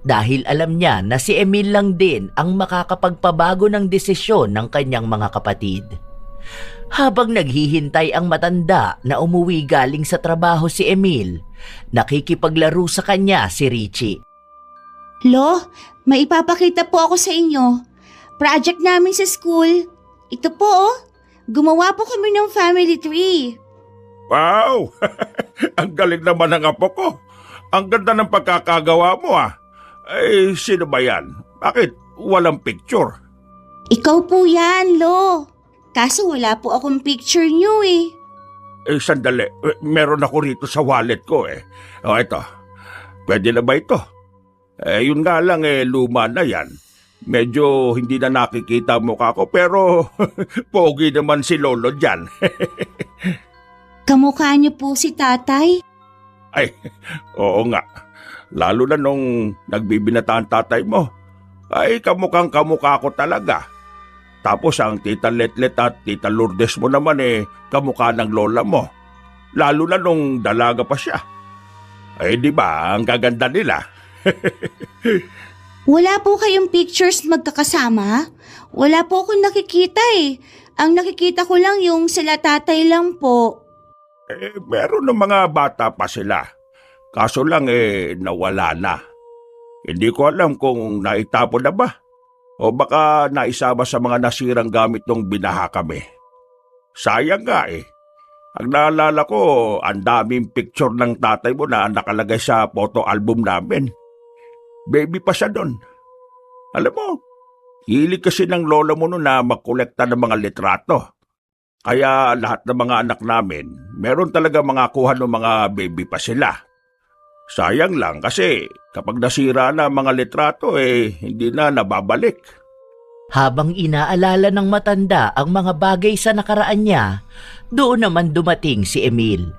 dahil alam niya na si Emil lang din ang makakapagpabago ng desisyon ng kanyang mga kapatid. Habang naghihintay ang matanda na umuwi galing sa trabaho si Emil, nakikipaglaro sa kanya si Richie. Lo, may ipapakita po ako sa inyo. Project namin sa school. Ito po oh, gumawa po kami ng family tree. Wow! Ang galing naman ng apo ko. Ang ganda ng pagkakagawa mo ah. Eh, sino ba yan? Bakit walang picture? Ikaw po yan, Lo. Kaso wala po akong picture niyo eh. Eh, sandali. Meron ako rito sa wallet ko eh. O, ito. Pwede na ba ito? Eh, yun nga lang luma na yan. Medyo hindi na nakikita mukha ko pero pogi naman si Lolo dyan. Kamukha niyo po si tatay? Ay, oo nga. Lalo na nung nagbibinata ang tatay mo. Ay, kamukhang kamukha ko talaga. Tapos ang tita Letlet at tita Lourdes mo naman kamukha ng lola mo. Lalo na nung dalaga pa siya. Ay, di ba, ang gaganda nila. Wala po kayong pictures magkakasama? Wala po akong nakikita eh. Ang nakikita ko lang yung sila tatay lang po. Meron ng mga bata pa sila. Kaso lang nawala na. Hindi ko alam kung naitapon na ba. O baka naisama sa mga nasirang gamit nung binaha kami. Sayang nga Ang naalala ko, ang daming picture ng tatay mo na nakalagay sa photo album namin. Baby pa siya doon. Alam mo, hilig kasi ng lola mo noon na magkolekta ng mga litrato. Kaya lahat ng mga anak namin, meron talaga mga kuha ng mga baby pa sila. Sayang lang kasi kapag nasira na mga litrato hindi na nababalik. Habang inaalala ng matanda ang mga bagay sa nakaraan niya, doon naman dumating si Emil.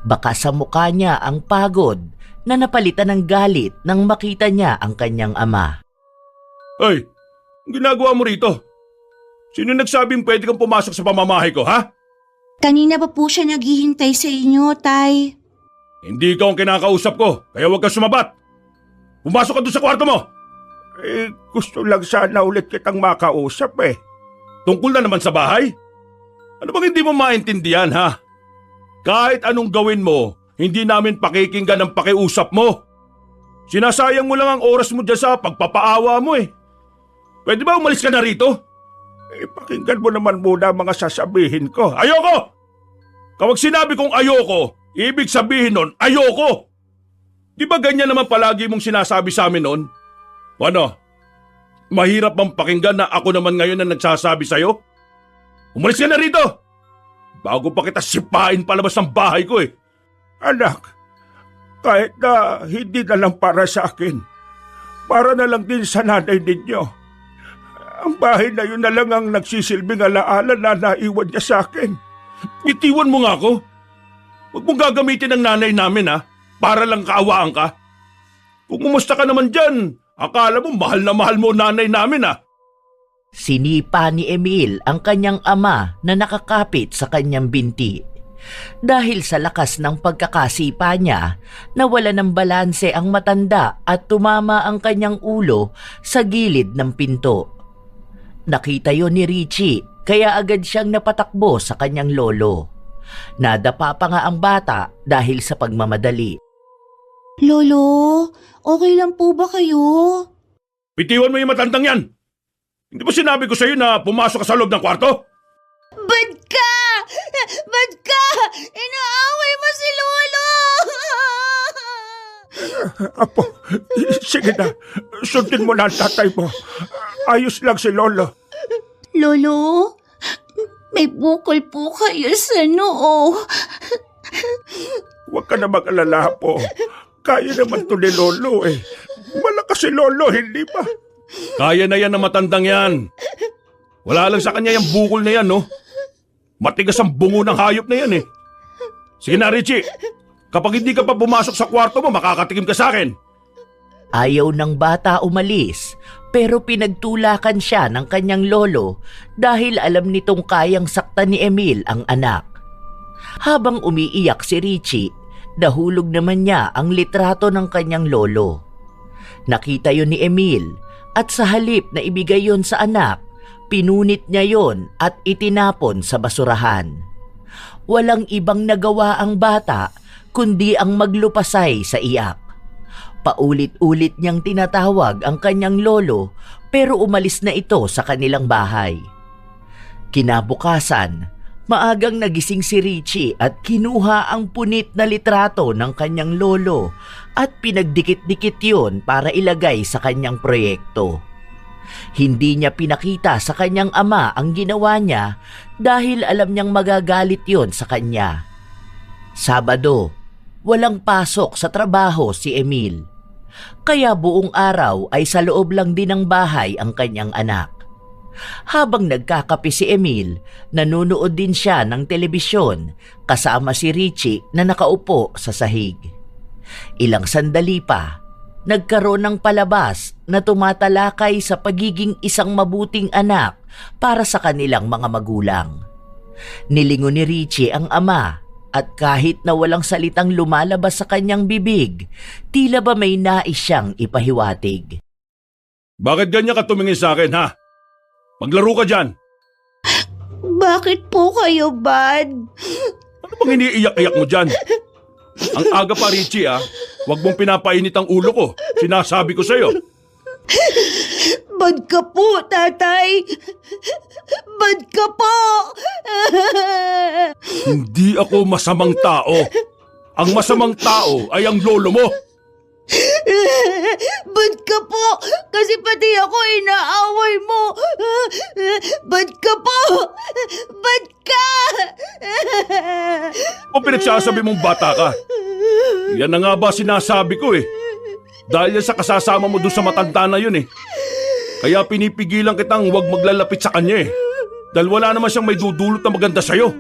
Baka sa mukha niya ang pagod na napalitan ng galit nang makita niya ang kanyang ama. Ay, ginagawa mo rito? Sino nagsabing pwede kang pumasok sa pamamahay ko, ha? Kanina pa po siya naghihintay sa inyo, Tay. Hindi ikaw ang kinakausap ko, kaya huwag kang sumabat. Pumasok ka doon sa kwarto mo. Gusto lang sana ulit kitang makausap eh. Tungkol na naman sa bahay? Ano bang hindi mo maintindihan, ha? Kahit anong gawin mo, hindi namin pakikinggan ang pakiusap mo. Sinasayang mo lang ang oras mo dyan sa pagpapaawa mo eh. Pwede ba umalis ka na rito? Pakinggan mo naman muna ang mga sasabihin ko. Ayoko! Kapag sinabi kong ayoko, ibig sabihin nun, ayoko! Di ba ganyan naman palagi mong sinasabi sa amin nun? Ano? Mahirap bang pakinggan na ako naman ngayon na nagsasabi sa'yo? Umalis ka na rito! Bago pa kita sipain palabas ng bahay ko eh. Anak, kahit na hindi na lang para sa akin, para na lang din sa nanay ninyo. Ang bahay na yun na lang ang nagsisilbing alaala na naiwan niya sa akin. Itiwan mo nga ako. Huwag mong gagamitin ang nanay namin ha, para lang kaawaan ka. Kung umusta ka naman dyan, akala mo mahal na mahal mo nanay namin ha. Sinipa ni Emil ang kanyang ama na nakakapit sa kanyang binti. Dahil sa lakas ng pagkakasipa niya, nawala ng balanse ang matanda at tumama ang kanyang ulo sa gilid ng pinto. Nakita yon ni Richie kaya agad siyang napatakbo sa kanyang lolo. Nadapa pa nga ang bata dahil sa pagmamadali. Lolo, okay lang po ba kayo? Bitiwan mo yung matandang yan. Hindi ba sinabi ko sa'yo na pumasok ka sa loob ng kwarto? Bad ka! Bad ka! Inaaway mo si Lolo! Apo, sige na. Sundin mo na ang tatay mo. Ayos lang si Lolo. Lolo, may bukol po kayo sa noo. Huwag ka na mag-alala po. Kaya naman to ni Lolo eh. Malakas si Lolo, hindi ba? Kaya na yan ng matandang yan. Wala lang sa kanya yung bukol na yan, no? Matigas ang bungo ng hayop na yan eh. Sige na, Richie. Kapag hindi ka pa pumasok sa kwarto mo, makakatikim ka sa akin. Ayaw ng bata umalis, pero pinagtulakan siya ng kanyang lolo dahil alam nitong kayang saktan ni Emil ang anak. Habang umiiyak si Richie, nahulog naman niya ang litrato ng kanyang lolo. Nakita yon ni Emil at sa halip na ibigay yon sa anak, pinunit niya yon at itinapon sa basurahan. Walang ibang nagawa ang bata kundi ang maglupasay sa iyak. Paulit-ulit niyang tinatawag ang kanyang lolo pero umalis na ito sa kanilang bahay. Kinabukasan, maagang nagising si Richie at kinuha ang punit na litrato ng kanyang lolo at pinagdikit-dikit yon para ilagay sa kanyang proyekto. Hindi niya pinakita sa kanyang ama ang ginawa niya dahil alam niyang magagalit yon sa kanya. Sabado, walang pasok sa trabaho si Emil. Kaya buong araw ay sa loob lang din ng bahay ang kanyang anak. Habang nagkakape si Emil, nanonood din siya ng telebisyon kasama si Richie na nakaupo sa sahig. Ilang sandali pa, nagkaroon ng palabas na tumatalakay sa pagiging isang mabuting anak para sa kanilang mga magulang. Nilingon ni Richie ang ama at kahit na walang salitang lumalabas sa kanyang bibig, tila ba may nais siyang ipahiwatig. Bakit ganyan ka tumingin sa akin, ha? Maglaro ka dyan. Bakit po kayo bad? Ano bang iniiyak-iyak mo dyan? Ang aga pa, Richie, ha? Huwag mong pinapainit ang ulo ko. Sinasabi ko sa'yo. Bad ka po, tatay! Bad ka po! Hindi ako masamang tao. Ang masamang tao ay ang lolo mo. Bad ka po! Kasi pati ako inaaway mo! Bad ka po! Bad ka! O pinagsasabi mong bata ka? Yan na nga ba sinasabi ko eh. Dahil yan sa kasasama mo doon sa matanda na yun eh. Kaya pinipigilan kitang huwag maglalapit sa kanya eh. Dahil wala naman siyang may dudulot na maganda sa'yo.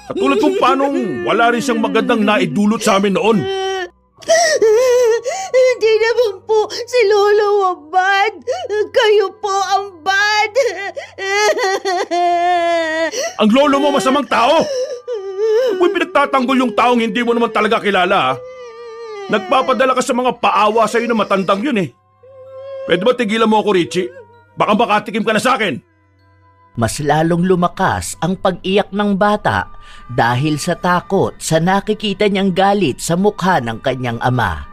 Katulad kung paanong wala rin siyang magandang naidulot sa amin noon. Hindi naman po Si Lolo ang bad! Kayo po ang bad! Ang lolo mo masamang tao! Huwag pinagtatanggol yung taong hindi mo naman talaga kilala, ha? Nagpapadala ka sa mga paawa sa'yo na matandang yun, eh. Pwede ba tigilan mo ako, Richie? Baka makatikim ka na sa akin. Mas lalong lumakas ang pag-iyak ng bata dahil sa takot sa nakikita niyang galit sa mukha ng kanyang ama.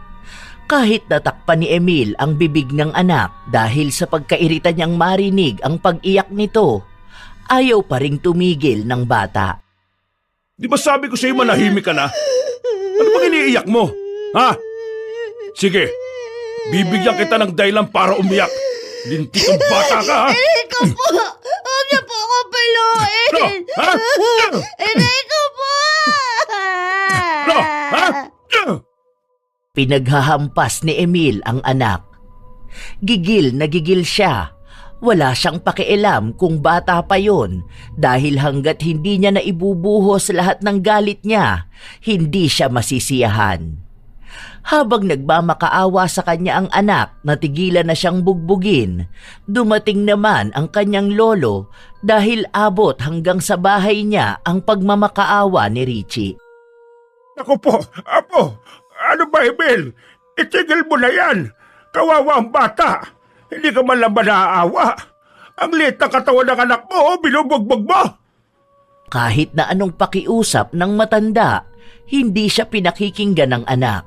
Kahit natakpan ni Emil ang bibig ng anak dahil sa pagkairita niyang marinig ang pag-iyak nito, ayaw pa ring tumigil ng bata. Di ba sabi ko sa'yo manahimik ka na? Ano bang iniiyak mo? Ha? Sige, bibigyan kita ng dahilan para umiyak. Lintik ang bata ka, ha? Enrico po! Huwag niyo po ako paluin! Ano? Ha? Enrico po! Ano? Ha? Pinaghahampas ni Emil ang anak. Gigil na gigil siya. Wala siyang pakialam kung bata pa yon dahil hanggat hindi niya naibubuhos lahat ng galit niya, hindi siya masisiyahan. Habang nagmamakaawa sa kanya ang anak na tigilan na siyang bugbugin, dumating naman ang kanyang lolo dahil abot hanggang sa bahay niya ang pagmamakaawa ni Richie. Ako po, Apo, ano ba, Emil? Itigil mo na yan. Kawawa ang bata. Hindi ka man lang ba naaawa? Ang liit ng katawan ng anak mo, binubugbog mo. Kahit na anong pakiusap ng matanda, hindi siya pinakikinggan ng anak.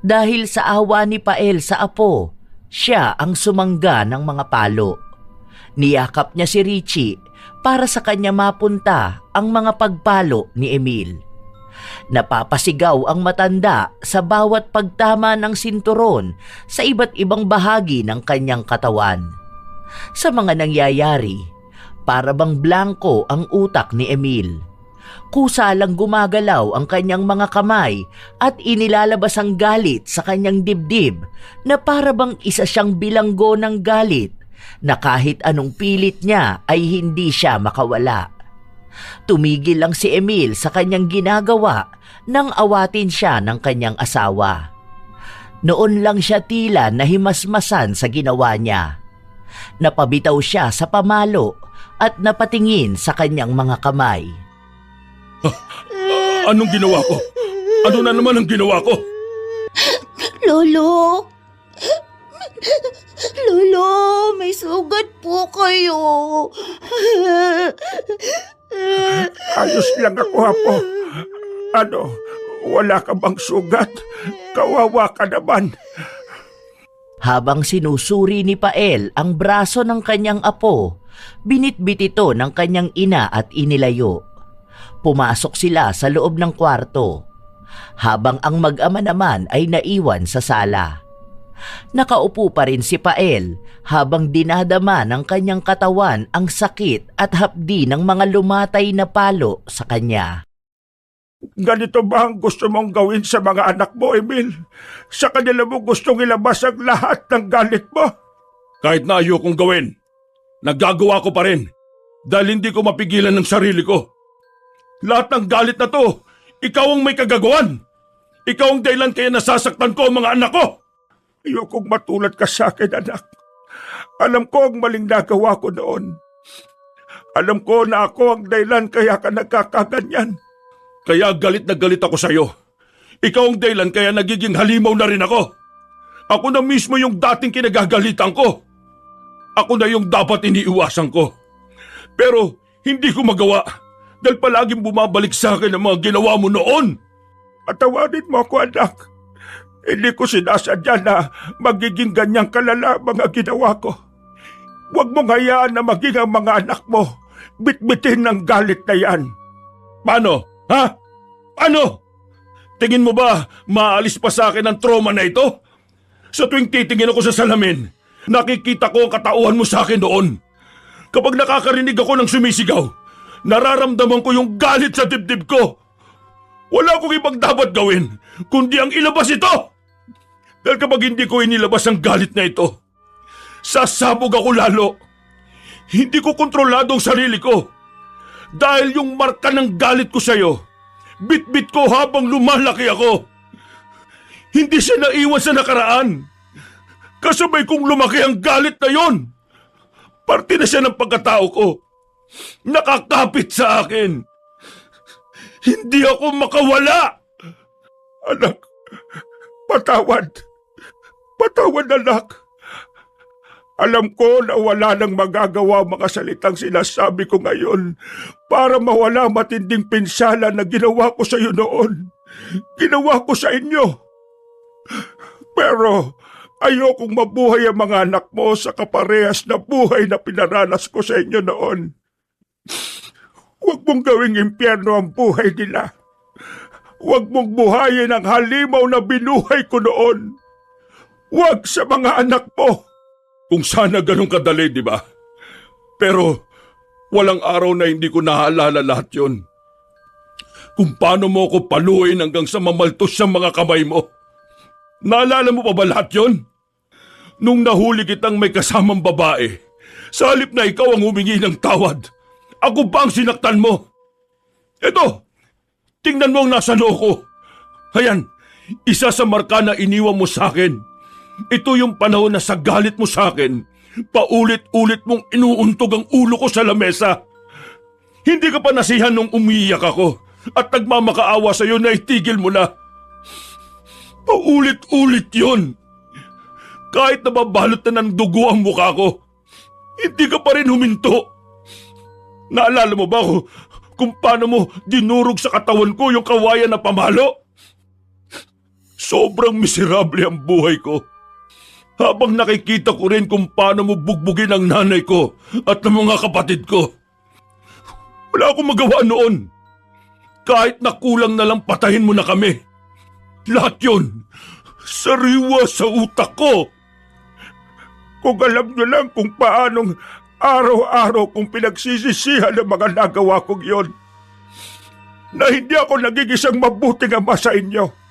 Dahil sa awa ni Pael sa apo, siya ang sumangga ng mga palo. Niyakap niya si Richie para sa kanya mapunta ang mga pagpalo ni Emil. Napapasigaw ang matanda sa bawat pagtama ng sinturon sa iba't ibang bahagi ng kanyang katawan. Sa mga nangyayari, para bang blanko ang utak ni Emil. Kusa lang gumagalaw ang kanyang mga kamay at inilalabas ang galit sa kanyang dibdib na para bang isa siyang bilanggo ng galit na kahit anong pilit niya ay hindi siya makawala. Tumigil lang si Emil sa kanyang ginagawa nang awatin siya ng kanyang asawa. Noon lang siya tila nahimasmasan sa ginawa niya. Napabitaw siya sa pamalo at napatingin sa kanyang mga kamay. Anong ginawa ko? Ano na naman ang ginawa ko? Lolo! Lolo, may sugat po kayo. Ayos lang ako, Apo. Ano, wala ka bang sugat? Kawawa ka naman. Habang sinusuri ni Pael ang braso ng kanyang apo, binitbit ito ng kanyang ina at inilayo. Pumasok sila sa loob ng kwarto, habang ang mag-ama naman ay naiwan sa sala. Nakaupo pa rin si Pael habang dinadama ng kanyang katawan ang sakit at hapdi ng mga lumatay na palo sa kanya. Ganito ba ang gusto mong gawin sa mga anak mo, Emil? Sa kanila mo gustong ilabas ang lahat ng galit mo? Kahit na ayokong gawin, nagagawa ko pa rin dahil hindi ko mapigilan ng sarili ko. Lahat ng galit na to, ikaw ang may kagagawan. Ikaw ang dahilan kaya nasasaktan ko ang mga anak ko. Ayokong matulad ka sa akin, anak. Alam ko ang maling nagawa ko noon. Alam ko na ako ang dahilan kaya ka nagkakaganyan. Kaya galit na galit ako sa'yo. Ikaw ang dahilan kaya nagiging halimaw na rin ako. Ako na mismo yung dating kinagagalitan ko. Ako na yung dapat iniiwasan ko. Pero hindi ko magawa dahil palaging bumabalik sa akin ang mga ginawa mo noon. Patawarin mo ako, anak. Hindi ko sinasadya na magiging ganyang kalala mga ginawa ko. Huwag mong hayaan na maging ang mga anak mo bitbitin ng galit na yan. Paano? Ha? Paano? Tingin mo ba maalis pa sa akin ang trauma na ito? Sa tuwing titingin ako sa salamin, nakikita ko ang katauhan mo sa akin doon. Kapag nakakarinig ako ng sumisigaw, nararamdaman ko yung galit sa dibdib ko. Wala akong ibang dapat gawin, kundi ang ilabas ito. Dahil kapag hindi ko inilabas ang galit na ito, sasabog ako lalo. Hindi ko kontrolado ang sarili ko. Dahil yung marka ng galit ko sa'yo, bit-bit ko habang lumalaki ako. Hindi siya naiwan sa nakaraan. Kasabay kong lumaki ang galit na yon. Parte na siya ng pagkatao ko. Nakakapit sa akin. Hindi ako makawala. Anak, patawad. Patawad, anak. Alam ko na wala nang magagawa mga salitang sinasabi ko ngayon para mawala matinding pinsala na ginawa ko sa iyo noon. Ginawa ko sa inyo. Pero ayokong mabuhay ang mga anak mo sa kaparehas na buhay na pinaranas ko sa inyo noon. Huwag mong gawing impyerno ang buhay nila. Huwag mong buhayin ang halimaw na binuhay ko noon. Huwag sa mga anak mo. Kung sana ganun kadali, di ba? Pero walang araw na hindi ko naalala lahat yon. Kung paano mo ako paluin hanggang sa mamaltos sa mga kamay mo. Naalala mo pa ba lahat yon? Nung nahuli kitang may kasamang babae, sa halip na ikaw ang humingi ng tawad, ako pa ang sinaktan mo. Eto, tingnan mo ang nasa noo ko. Ayan, isa sa marka na iniwan mo sa akin. Ito yung panahon na sa galit mo sa akin, paulit-ulit mong inuuntog ang ulo ko sa lamesa. Hindi ka pa nasihan nung umiiyak ako at nagmamakaawa sa iyo na itigil mo na. Paulit-ulit yun. Kahit nababalot na ng dugo ang mukha ko, hindi ka pa rin huminto. Naalala mo ba kung paano mo dinurog sa katawan ko yung kawayan na pamalo? Sobrang miserable ang buhay ko. Habang nakikita ko rin kung paano mo bugbugin ang nanay ko at ng mga kapatid ko. Wala akong magawa noon. Kahit na kulang na lang patayin mo na kami. Lahat yun, sariwa sa utak ko. Kung alam nyo lang kung paanong araw-araw kong pinagsisisihan ang mga nagawa kong yon. Na hindi ako naging isang mabuting ama sa inyo.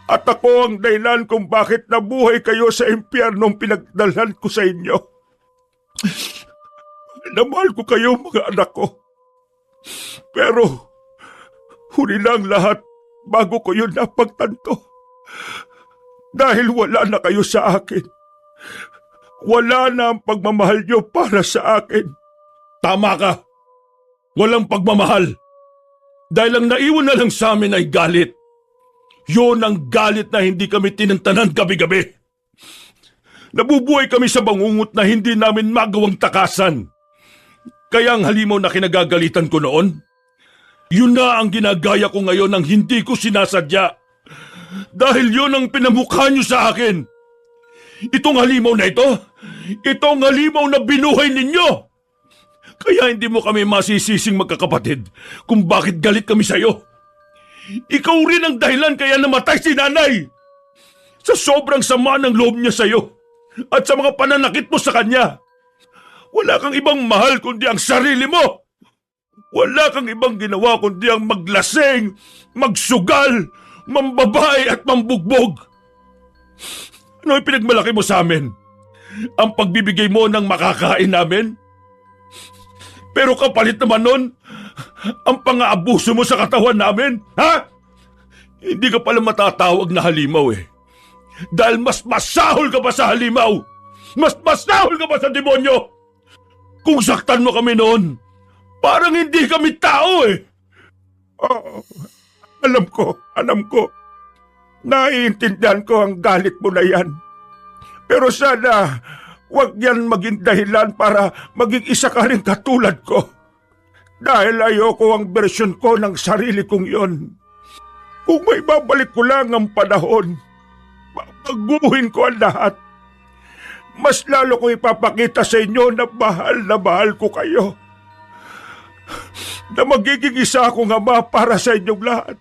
At ako ang dahilan kung bakit nabuhay kayo sa impyernong pinagdalhan ko sa inyo. Namahal ko kayo mga anak ko. Pero huli lang lahat bago ko yun napagtanto. Dahil wala na kayo sa akin. Wala na ang pagmamahal nyo para sa akin. Tama ka. Walang pagmamahal. Dahil ang naiwan na lang sa amin ay galit. Yun ang galit na hindi kami tinantanan gabi-gabi. Nabubuhay kami sa bangungot na hindi namin magawang takasan. Kaya ang halimaw na kinagagalitan ko noon, yun na ang ginagaya ko ngayon nang hindi ko sinasadya. Dahil yun ang pinamukha nyo sa akin. Itong halimaw na itong halimaw na binuhay ninyo. Kaya hindi mo kami masisising magkakapatid kung bakit galit kami sa'yo. Ikaw rin ang dahilan kaya namatay si nanay. Sa sobrang sama ng loob niya sa'yo at sa mga pananakit mo sa kanya. Wala kang ibang mahal kundi ang sarili mo. Wala kang ibang ginawa kundi ang maglaseng, magsugal, mambabae at mambugbog. Ano yung pinagmalaki mo sa amin? Ang pagbibigay mo ng makakain namin? Pero kapalit naman nun, ang pang-aabuso mo sa katawan namin, ha? Hindi ka pala matatawag na halimaw eh. Dahil mas masahol ka pa sa halimaw. Mas masahol ka pa sa demonyo. Kung saktan mo kami noon, parang hindi kami tao eh. Oo, alam ko. Naiintindihan ko ang galit mo na yan. Pero sana, huwag yan maging dahilan para maging isa ka rin katulad ko. Dahil ayoko ang bersyon ko ng sarili kong yon. Kung may babalik ko lang ang panahon, babaguhin ko ang lahat. Mas lalo ko ipapakita sa inyo na mahal ko kayo. Na magiging isa akong ama para sa inyong lahat.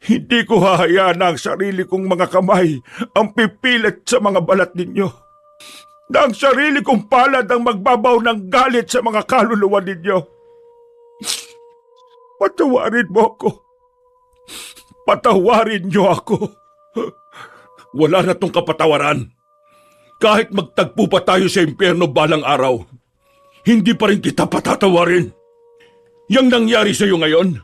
Hindi ko hahayaan na ang sarili kong mga kamay ang pipilit sa mga balat ninyo. Na ang sarili kong palad ang magbabaw ng galit sa mga kaluluwa ninyo. Patawarin mo ako. Patawarin niyo ako. Wala na tong kapatawaran. Kahit magtagpo pa tayo sa impyerno balang araw, hindi pa rin kita patatawarin. Yang nangyari sa iyo ngayon,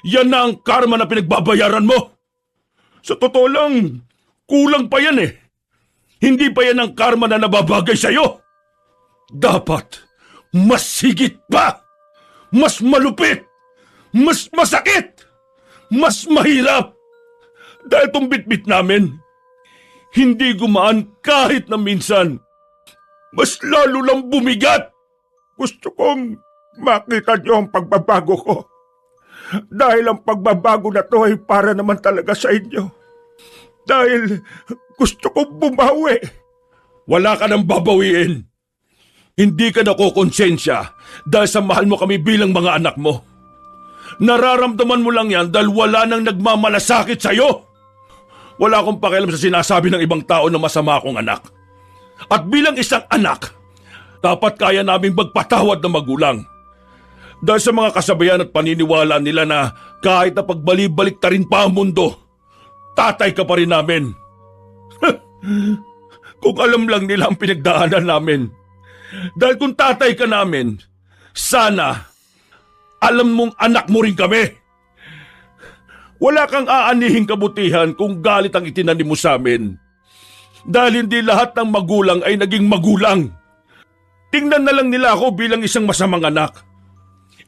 yan na ang karma na pinagbabayaran mo. Sa totoo lang, kulang pa yan eh. Hindi pa yan ang karma na nababagay sa'yo. Dapat, mas higit pa, mas malupit, mas masakit, mas mahirap. Dahil tong bitbit namin, hindi gumaan kahit na minsan. Mas lalo lang bumigat. Gusto kong makita niyo ang pagbabago ko. Dahil ang pagbabago na to ay para naman talaga sa inyo. Dahil gusto kong bumawi. Wala ka nang babawiin. Hindi ka nakokonsensya dahil sa mahal mo kami bilang mga anak mo. Nararamdaman mo lang yan dahil wala nang nagmamalasakit sa'yo. Wala akong pakialam sa sinasabi ng ibang tao na masama akong anak. At bilang isang anak, dapat kaya naming magpatawad ng magulang. Dahil sa mga kasabayan at paniniwala nila na kahit na pagbalik-balik ta rin pa ang mundo, tatay ka pa rin namin. Kung alam lang nila ang pinagdaanan namin. Dahil kung tatay ka namin, sana alam mong anak mo rin kami. Wala kang aanihing kabutihan kung galit ang itinanim mo sa amin. Dahil hindi lahat ng magulang ay naging magulang. Tingnan na lang nila ako bilang isang masamang anak.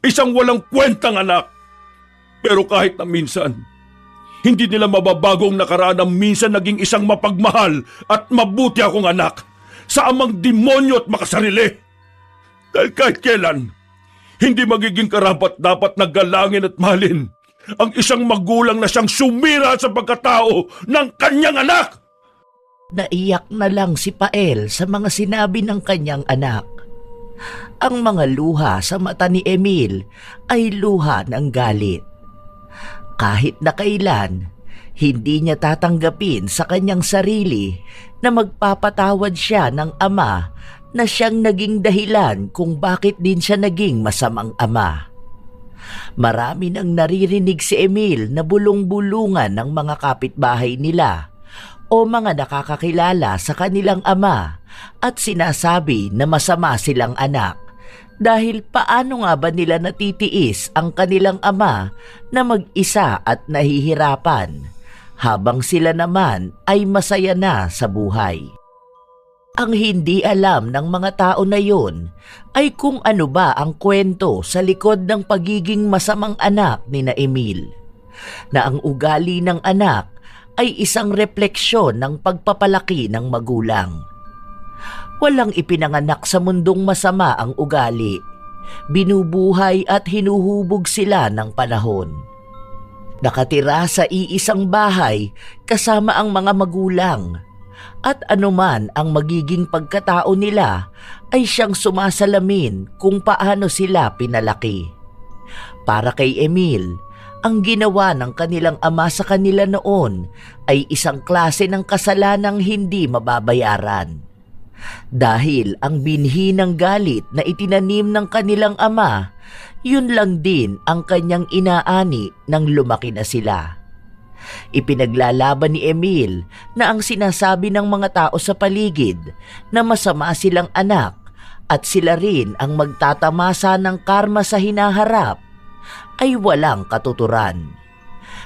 Isang walang kwentang anak. Pero kahit na minsan, hindi nila mababagong nakaraan na minsan naging isang mapagmahal at mabuti akong anak sa amang demonyo at makasarili. Dahil kahit kailan, hindi magiging karapat-dapat na galangin at mahalin ang isang magulang na siyang sumira sa pagkatao ng kanyang anak. Naiyak na lang si Pael sa mga sinabi ng kanyang anak. Ang mga luha sa mata ni Emil ay luha ng galit. Kahit na kailan, hindi niya tatanggapin sa kanyang sarili na magpapatawad siya ng ama na siyang naging dahilan kung bakit din siya naging masamang ama. Marami nang naririnig si Emil na bulong-bulungan ng mga kapitbahay nila o mga nakakakilala sa kanilang ama at sinasabi na masama silang anak dahil paano nga ba nila natitiis ang kanilang ama na mag-isa at nahihirapan habang sila naman ay masaya na sa buhay. Ang hindi alam ng mga tao na yon ay kung ano ba ang kwento sa likod ng pagiging masamang anak ni na Emil. Na ang ugali ng anak ay isang refleksyon ng pagpapalaki ng magulang. Walang ipinanganak sa mundong masama ang ugali. Binubuhay at hinuhubog sila ng panahon. Nakatira sa iisang bahay kasama ang mga magulang. At anuman ang magiging pagkatao nila ay siyang sumasalamin kung paano sila pinalaki. Para kay Emil, ang ginawa ng kanilang ama sa kanila noon ay isang klase ng kasalanang hindi mababayaran. Dahil ang binhi ng galit na itinanim ng kanilang ama, yun lang din ang kanyang inaani nang lumaki na sila. Ipinaglalaban ni Emil na ang sinasabi ng mga tao sa paligid na masama silang anak at sila rin ang magtatamasa ng karma sa hinaharap ay walang katuturan.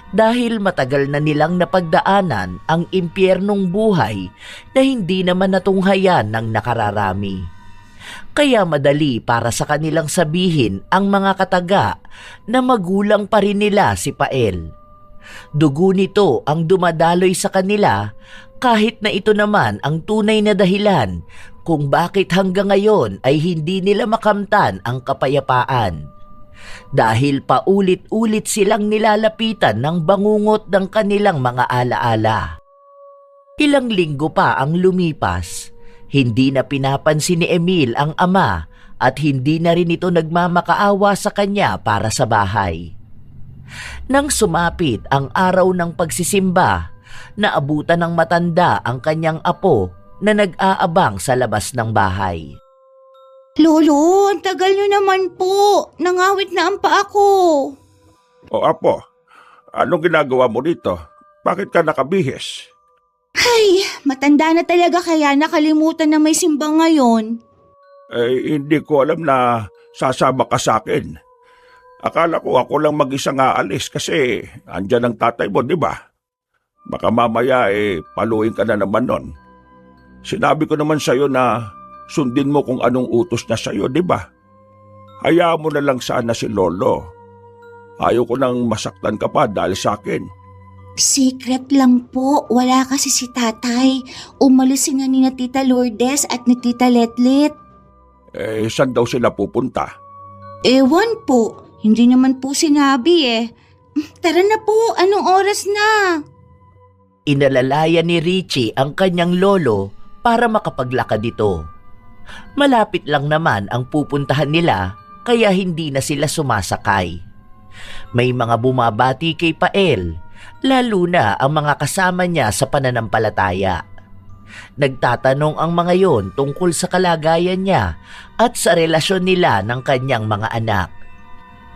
Dahil matagal na nilang napagdaanan ang impyernong buhay na hindi naman natunghayan ng nakararami. Kaya madali para sa kanilang sabihin ang mga kataga na magulang pa rin nila si Pael. Dugo nito ang dumadaloy sa kanila kahit na ito naman ang tunay na dahilan kung bakit hanggang ngayon ay hindi nila makamtan ang kapayapaan. Dahil paulit-ulit silang nilalapitan ng bangungot ng kanilang mga alaala. Ilang linggo pa ang lumipas, hindi na pinapansin ni Emil ang ama at hindi na rin ito nagmamakaawa sa kanya para sa bahay. Nang sumapit ang araw ng pagsisimba, naabutan ng matanda ang kanyang apo na nag-aabang sa labas ng bahay. Lolo, ang tagal nyo naman po. Nangawit na ang paa ko. O apo, anong ginagawa mo dito? Bakit ka nakabihis? Ay, matanda na talaga kaya nakalimutan na may simba ngayon. Hindi ko alam na sasama ka sa akin. Akala ko ako lang mag-isang aalis kasi andyan ang tatay mo, di ba? Baka mamaya paluin ka na naman nun. Sinabi ko naman sa'yo na sundin mo kung anong utos niya sa'yo, di ba? Hayaan mo na lang sana si Lolo. Ayaw ko nang masaktan ka pa dahil sa akin. Secret lang po, wala kasi si tatay. Umalis na ni na Tita Lourdes at ni Tita Letlet. Saan daw sila pupunta? Ewan po, hindi naman po sinabi eh. Tara na po, anong oras na? Inalalaya ni Richie ang kanyang lolo para makapaglakad ito. Malapit lang naman ang pupuntahan nila kaya hindi na sila sumasakay. May mga bumabati kay Pael, lalo na ang mga kasama niya sa pananampalataya. Nagtatanong ang mga yon tungkol sa kalagayan niya at sa relasyon nila ng kanyang mga anak.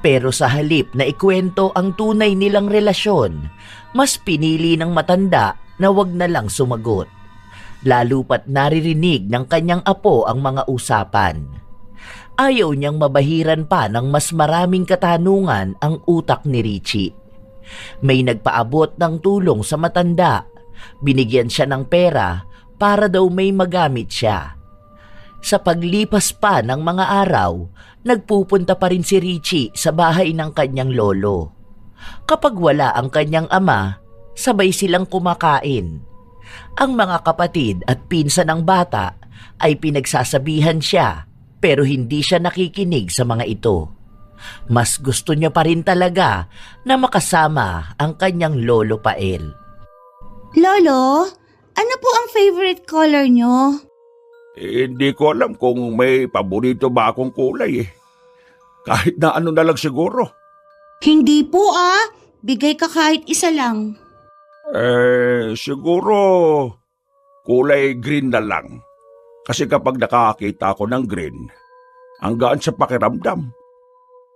Pero sa halip na ikwento ang tunay nilang relasyon, mas pinili ng matanda na wag na lang sumagot. Lalo pat naririnig ng kanyang apo ang mga usapan. Ayaw niyang mabahiran pa ng mas maraming katanungan ang utak ni Richie. May nagpaabot ng tulong sa matanda. Binigyan siya ng pera para daw may magamit siya. Sa paglipas pa ng mga araw, nagpupunta pa rin si Richie sa bahay ng kanyang lolo. Kapag wala ang kanyang ama, sabay silang kumakain. Ang mga kapatid at pinsan ng bata ay pinagsasabihan siya pero hindi siya nakikinig sa mga ito. Mas gusto niya pa rin talaga na makasama ang kanyang lolo Pael. Lolo, ano po ang favorite color nyo? Hindi ko alam kung may paborito ba akong kulay eh. Kahit na ano na lang siguro. Hindi po bigay ka kahit isa lang. Siguro kulay green na lang. Kasi kapag nakakita ako ng green, ang gaan sa pakiramdam.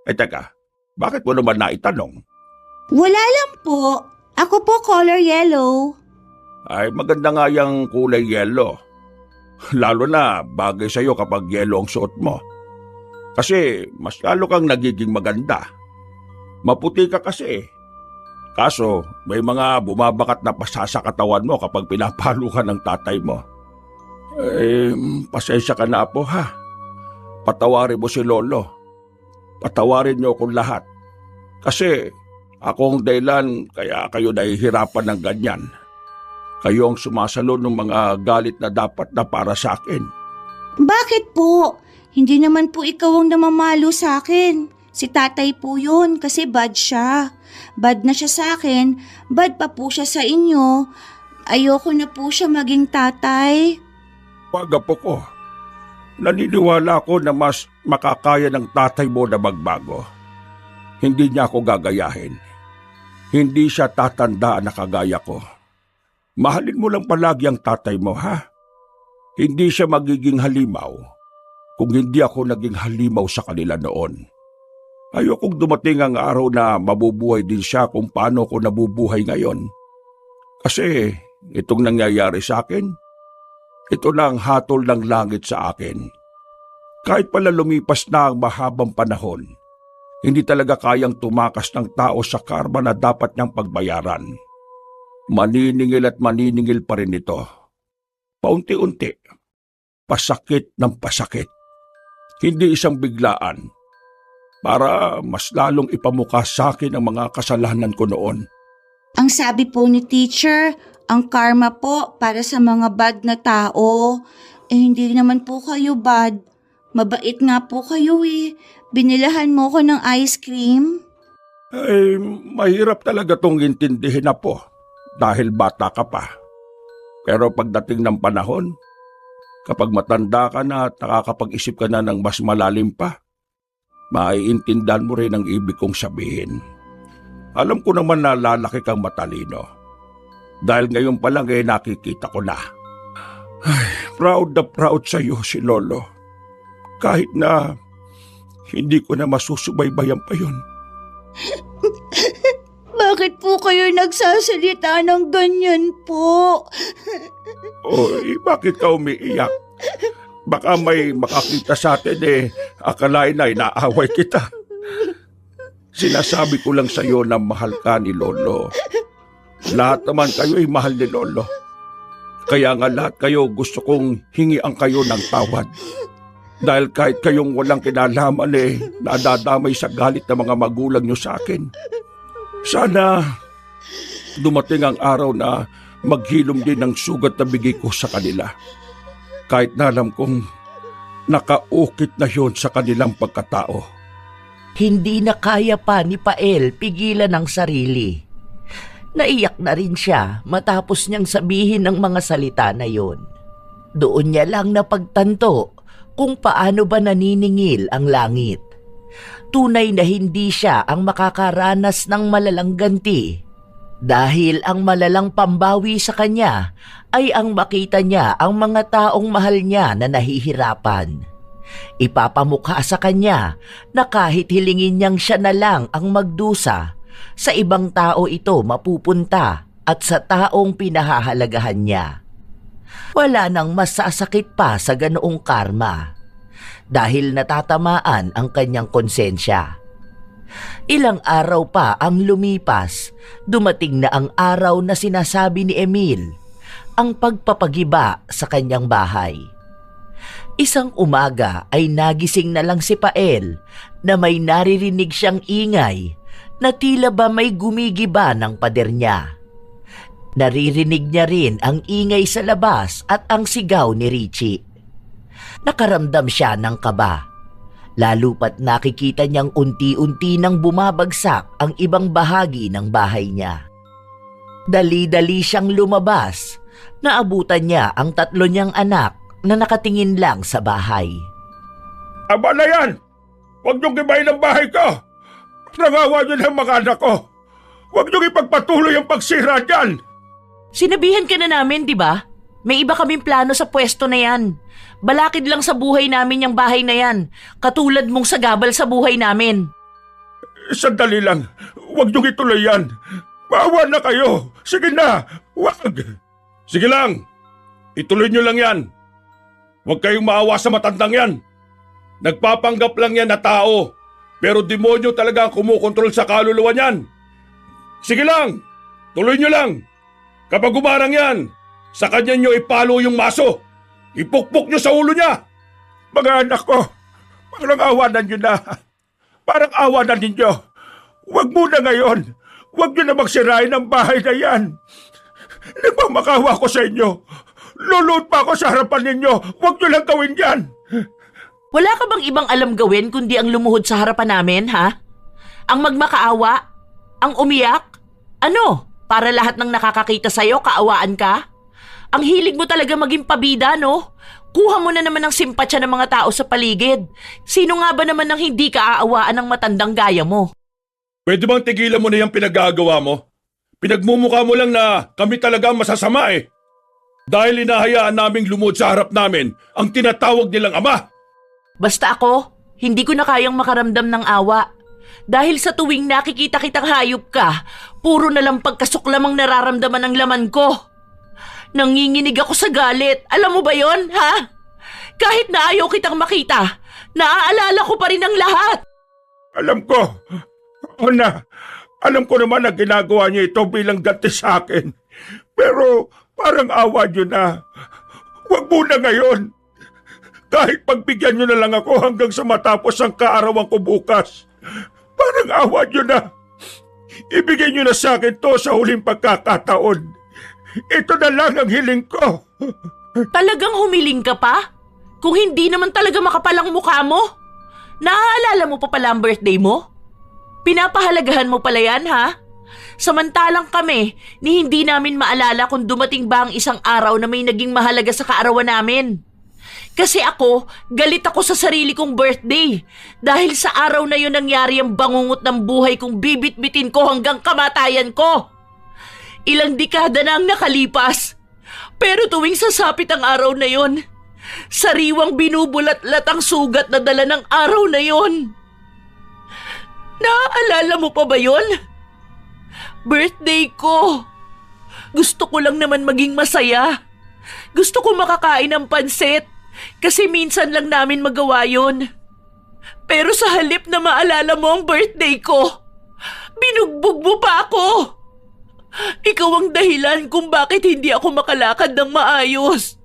Teka, bakit mo naman naitanong? Wala lang po. Ako po color yellow. Ay, maganda nga yung kulay yellow. Lalo na bagay sa'yo kapag yellow ang suot mo. Kasi mas lalo kang nagiging maganda. Maputi ka kasi. Kaso may mga bumabakat na pasa sa katawan mo kapag pinapalo ka ng tatay mo. Pasensya ka na po ha. Patawarin mo si Lolo. Patawarin niyo akong lahat. Kasi akong dahilan kaya kayo nahihirapan ng ganyan. Kayo ang sumasalo ng mga galit na dapat na para sa akin. Bakit po? Hindi naman po ikaw ang namamalo sa akin. Si tatay po yun kasi bad siya. Bad na siya sa akin, bad pa po siya sa inyo. Ayoko na po siya maging tatay. Wag po ko. Naniniwala ako na mas makakaya ng tatay mo na magbago. Hindi niya ako gagayahin. Hindi siya tatanda na kagaya ko. Mahalin mo lang palagi ang tatay mo, ha? Hindi siya magiging halimaw kung hindi ako naging halimaw sa kanila noon. Ayokong dumating ang araw na mabubuhay din siya kung paano ko nabubuhay ngayon. Kasi itong nangyayari sa akin, ito na ang hatol ng langit sa akin. Kahit pala lumipas na ang mahabang panahon, hindi talaga kayang tumakas ng tao sa karma na dapat niyang pagbayaran. Maniningil at maniningil pa rin ito. Paunti-unti, pasakit ng pasakit. Hindi isang biglaan. Para mas lalong ipamukha sa akin ang mga kasalanan ko noon. Ang sabi po ni teacher, ang karma po para sa mga bad na tao. Hindi naman po kayo bad. Mabait nga po kayo eh. Binilahan mo ko ng ice cream. Ay, mahirap talaga tong intindihin na po. Dahil bata ka pa. Pero pagdating ng panahon, kapag matanda ka na at nakakapag-isip ka na ng mas malalim pa, maiintindihan mo rin ang ibig kong sabihin. Alam ko naman na lalaki kang matalino. Dahil ngayon pa lang nakikita ko na. Ay, proud na proud sa iyo si Lolo. Kahit na hindi ko na masusubaybayan pa yun. Bakit po kayo nagsasalita ng ganyan po? Bakit ka umiiyak? Baka may makakita sa atin akalain na inaaway kita. Sinasabi ko lang sa iyo na mahal ka ni Lolo. Lahat naman kayo ay mahal ni Lolo. Kaya nga lahat kayo gusto kong hingian kayo ng tawad. Dahil kahit kayong walang kinalaman nadadamay sa galit ng mga magulang nyo sa akin. Sana dumating ang araw na maghilom din ng sugat na bigay ko sa kanila. Kahit na alam kong nakaukit na yon sa kanilang pagkatao. Hindi na kaya pa ni Pael pigilan ang sarili. Naiyak na rin siya matapos niyang sabihin ang mga salita na yon. Doon niya lang napagtanto kung paano ba naniningil ang langit. Tunay na hindi siya ang makakaranas ng malalang ganti. Dahil ang malalang pambawi sa kanya ay ang makita niya ang mga taong mahal niya na nahihirapan. Ipapamukha sa kanya na kahit hilingin niyang siya na lang ang magdusa, sa ibang tao ito mapupunta at sa taong pinahahalagahan niya. Wala nang masasakit pa sa ganoong karma dahil natatamaan ang kanyang konsensya. Ilang araw pa ang lumipas, dumating na ang araw na sinasabi ni Emil, ang pagpapagiba sa kanyang bahay. Isang umaga ay nagising na lang si Pael na may naririnig siyang ingay na tila ba may gumigiba ng pader niya. Naririnig niya rin ang ingay sa labas at ang sigaw ni Richie. Nakaramdam siya ng kaba. Lalo pat nakikita niyang unti-unti nang bumabagsak ang ibang bahagi ng bahay niya. Dali-dali siyang lumabas. Naabutan niya ang 3 niyang anak na nakatingin lang sa bahay. Aba na yan! Huwag niyong gibayin ang bahay ko! Nangawa niyo ng mga anak ko! Huwag niyong ipagpatuloy ang pagsira dyan! Sinabihan ka na namin, di ba? May iba kaming plano sa pwesto na yan. Balakid lang sa buhay namin yung bahay na yan. Katulad mong sagabal sa buhay namin. Sandali lang. Huwag niyong ituloy yan. Maawa na kayo. Sige na. Huwag. Sige lang. Ituloy niyo lang yan. Huwag kayong maawa sa matandang yan. Nagpapanggap lang yan na tao. Pero demonyo talaga ang kumukontrol sa kaluluwa niyan. Sige lang. Tuloy niyo lang. Kapag umarang yan, sa kanya niyo ipalo yung maso. Ipukpok niyo sa ulo niya. Mga anak ko, parang awanan niyo na. Parang awanan ninyo. Huwag muna ngayon. Huwag niyo na magsirain ang bahay na yan. Nagmamakawa ko sa inyo. Luluot pa ako sa harapan ninyo. Huwag niyo lang gawin yan. Wala ka bang ibang alam gawin kundi ang lumuhod sa harapan namin, ha? Ang magmakaawa? Ang umiyak? Ano? Para lahat ng nakakakita sa'yo, kaawaan ka? Ang hilig mo talaga maging pabida, no? Kuha mo na naman ng simpatsya ng mga tao sa paligid. Sino nga ba naman ang hindi ka aawaan ng matandang gaya mo? Pwede bang tigilan mo na yung pinagagawa mo? Pinagmumukha mo lang na kami talaga masasama eh. Dahil inahayaan naming lumuhod sa harap namin ang tinatawag nilang ama. Basta ako, hindi ko na kayang makaramdam ng awa. Dahil sa tuwing nakikita kitang hayop ka, puro na lang pagkasuklamang nararamdaman ang laman ko. Nanginginig ako sa galit. Alam mo ba yon, ha? Kahit na ayaw kitang makita, naaalala ko pa rin ang lahat. Alam ko. Ona, alam ko naman na ginagawa niyo ito bilang ganti sa akin. Pero parang awa niyo na. Huwag muna ngayon. Kahit pagbigyan niyo na lang ako hanggang sa matapos ang kaarawan ko bukas. Parang awa niyo na. Ibigay niyo na sa akin to sa huling pagkakataon. Ito na lang ang hiling ko. Talagang humiling ka pa? Kung hindi naman talaga makapalang mukha mo? Naaalala mo pa pala ang birthday mo? Pinapahalagahan mo pala yan, ha? Samantalang kami, ni hindi namin maalala kung dumating ba ang isang araw na may naging mahalaga sa kaarawan namin. Kasi ako, galit ako sa sarili kong birthday. Dahil sa araw na yun nangyari ang bangungot ng buhay kong bibit-bitin ko hanggang kamatayan ko. Ilang dekada na ang nakalipas. Pero tuwing sasapit ang araw na yon, sariwang binubulat-lat ang sugat na dala ng araw na yon. Naaalala mo pa ba yon? Birthday ko. Gusto ko lang naman maging masaya. Gusto ko makakain ng pansit kasi minsan lang namin magawa yon. Pero sa halip na maalala mo ang birthday ko, binugbog mo pa ako. Ikaw ikaw ang dahilan kung bakit hindi ako makalakad ng maayos.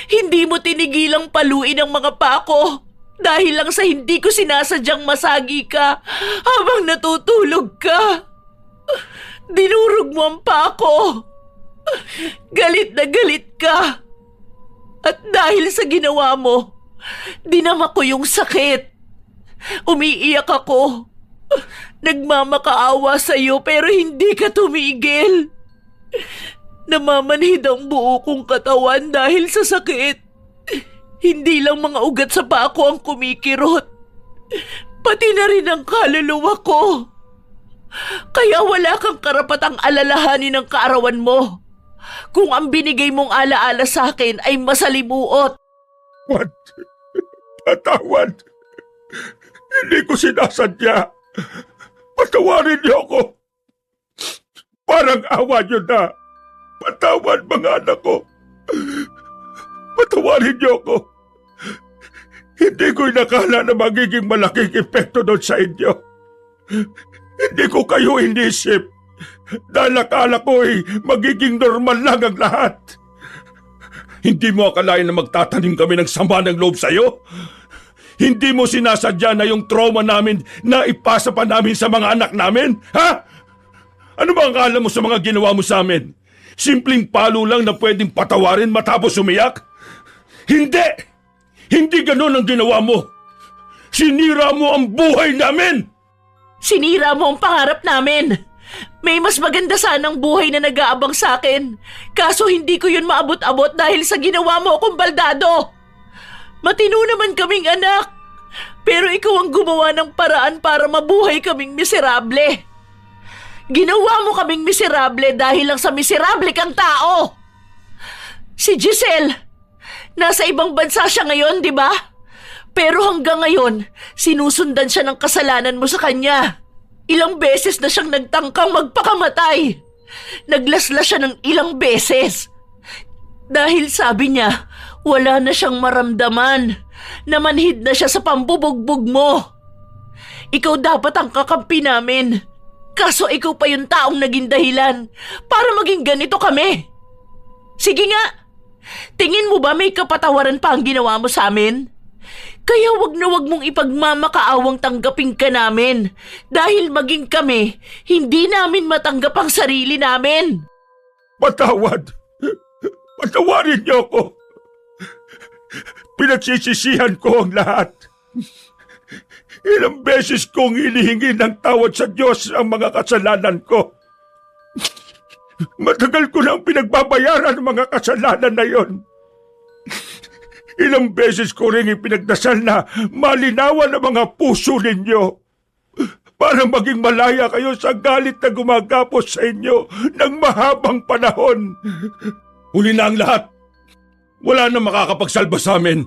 Hindi mo tinigilang paluin ang mga pako dahil lang sa hindi ko sinasadyang masagi ka habang natutulog ka. Dinurog mo ang pako. Galit na galit ka. At dahil sa ginawa mo, dinama ko yung sakit. Umiiyak ako. Nagmamakaawa sa'yo pero hindi ka tumigil. Namamanhid ang buo kong katawan dahil sa sakit. Hindi lang mga ugat sa pako ang kumikirot. Pati na rin ang kaluluwa ko. Kaya wala kang karapatang alalahanin ang kaarawan mo. Kung ang binigay mong alaala sa akin ay masalimuot. What? Patawad. Hindi ko sinasadya. Patawarin niyo ako. Parang awa niyo na. Patawad mga anak ko. Patawarin niyo ako. Hindi ko inakala na magiging malaking epekto doon sa inyo. Hindi ko kayo inisip. Dahil akala ko magiging normal lang ang lahat. Hindi mo akalain na magtatanim kami ng sama ng loob sa'yo? Hindi mo sinasadya na yung trauma namin na ipasa pa namin sa mga anak namin? Ha? Ano ba ang akala mo sa mga ginawa mo sa amin? Simpleng palo lang na pwedeng patawarin matapos umiyak? Hindi! Hindi ganun ang ginawa mo! Sinira mo ang buhay namin! Sinira mo ang pangarap namin. May mas maganda sanang buhay na nag-aabang sa akin. Kaso hindi ko yun maabot-abot dahil sa ginawa mo akong baldado. Matino naman kaming anak. Pero ikaw ang gumawa ng paraan para mabuhay kaming miserable. Ginawa mo kaming miserable dahil lang sa miserable kang tao. Si Giselle, nasa ibang bansa siya ngayon, di ba? Pero hanggang ngayon, sinusundan siya ng kasalanan mo sa kanya. Ilang beses na siyang nagtangkang magpakamatay. Naglaslas siya ng ilang beses. Dahil sabi niya, wala na siyang maramdaman. Namanhid na siya sa pambubugbog mo. Ikaw dapat ang kakampi namin. Kaso ikaw pa yung taong naging dahilan para maging ganito kami. Sige nga, tingin mo ba may kapatawaran pa ang ginawa mo sa amin? Kaya wag na wag mong ipagmamakaawang tanggapin ka namin dahil maging kami, hindi namin matanggap ang sarili namin. Patawad. Patawarin niyo ako. Pinagsisisihan ko ang lahat. Ilang beses kong hinihingi ng tawad sa Diyos ang mga kasalanan ko. Matagal ko nang pinagbabayaran ang mga kasalanan na yon. Ilang beses ko rin ipinagdasal na malinawan ang mga puso ninyo para maging malaya kayo sa galit na gumagapos sa inyo ng mahabang panahon. Huli na ang lahat. Wala na makakapagsalba sa amin.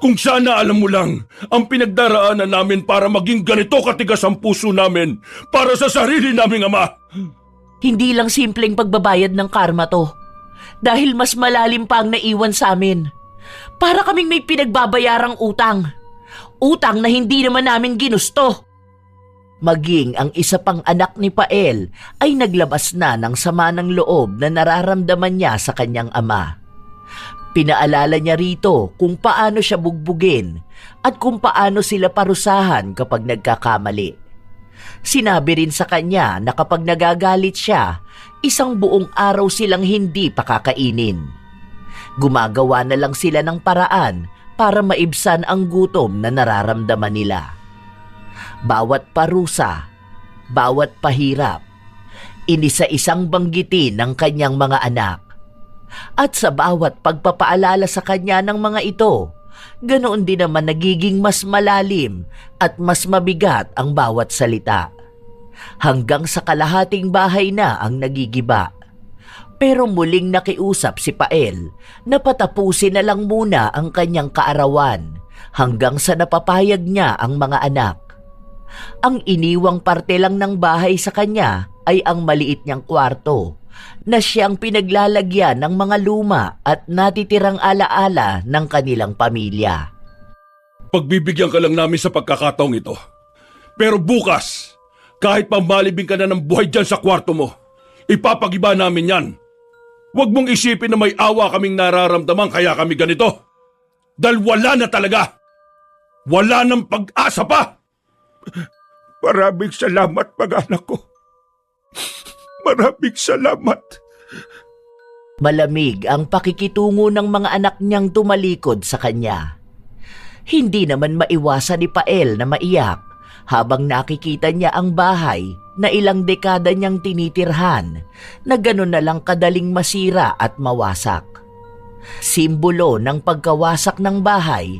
Kung sana alam mo lang ang pinagdaraanan namin para maging ganito katigas ang puso namin para sa sarili naming ama. Hindi lang simpleng pagbabayad ng karma to. Dahil mas malalim pa ang naiwan sa amin. Para kaming may pinagbabayarang utang. Utang na hindi naman namin ginusto. Maging ang isa pang anak ni Pael ay naglabas na ng sama ng loob na nararamdaman niya sa kanyang ama. Pinaalala niya rito kung paano siya bugbugin at kung paano sila parusahan kapag nagkakamali. Sinabi rin sa kanya na kapag nagagalit siya, isang buong araw silang hindi pakakainin. Gumagawa na lang sila ng paraan para maibsan ang gutom na nararamdaman nila. Bawat parusa, bawat pahirap, inisa-isang banggitin ng kanyang mga anak. At sa bawat pagpapaalala sa kanya ng mga ito, ganoon din naman nagiging mas malalim at mas mabigat ang bawat salita. Hanggang sa kalahating bahay na ang nagigiba. Pero muling nakiusap si Pael na patapusin na lang muna ang kanyang kaarawan hanggang sa napapayag niya ang mga anak. Ang iniwang parte lang ng bahay sa kanya ay ang maliit niyang kwarto na siyang pinaglalagyan ng mga luma at natitirang alaala ng kanilang pamilya. Pagbibigyan ka lang namin sa pagkakataong ito. Pero bukas, kahit pamalibing ka na ng buhay dyan sa kwarto mo, Ipapagiba namin yan. Huwag mong isipin na may awa kaming nararamdaman kaya kami ganito. Dahil wala na talaga. Wala nang pag-asa pa. Maraming salamat, mag-anak ko. Maraming salamat. Malamig ang pakikitungo ng mga anak niyang tumalikod sa kanya. Hindi naman maiwasan ni Pael na maiyak habang nakikita niya ang bahay na ilang dekada niyang tinitirhan na gano'n na lang kadaling masira at mawasak. Simbolo ng pagkawasak ng bahay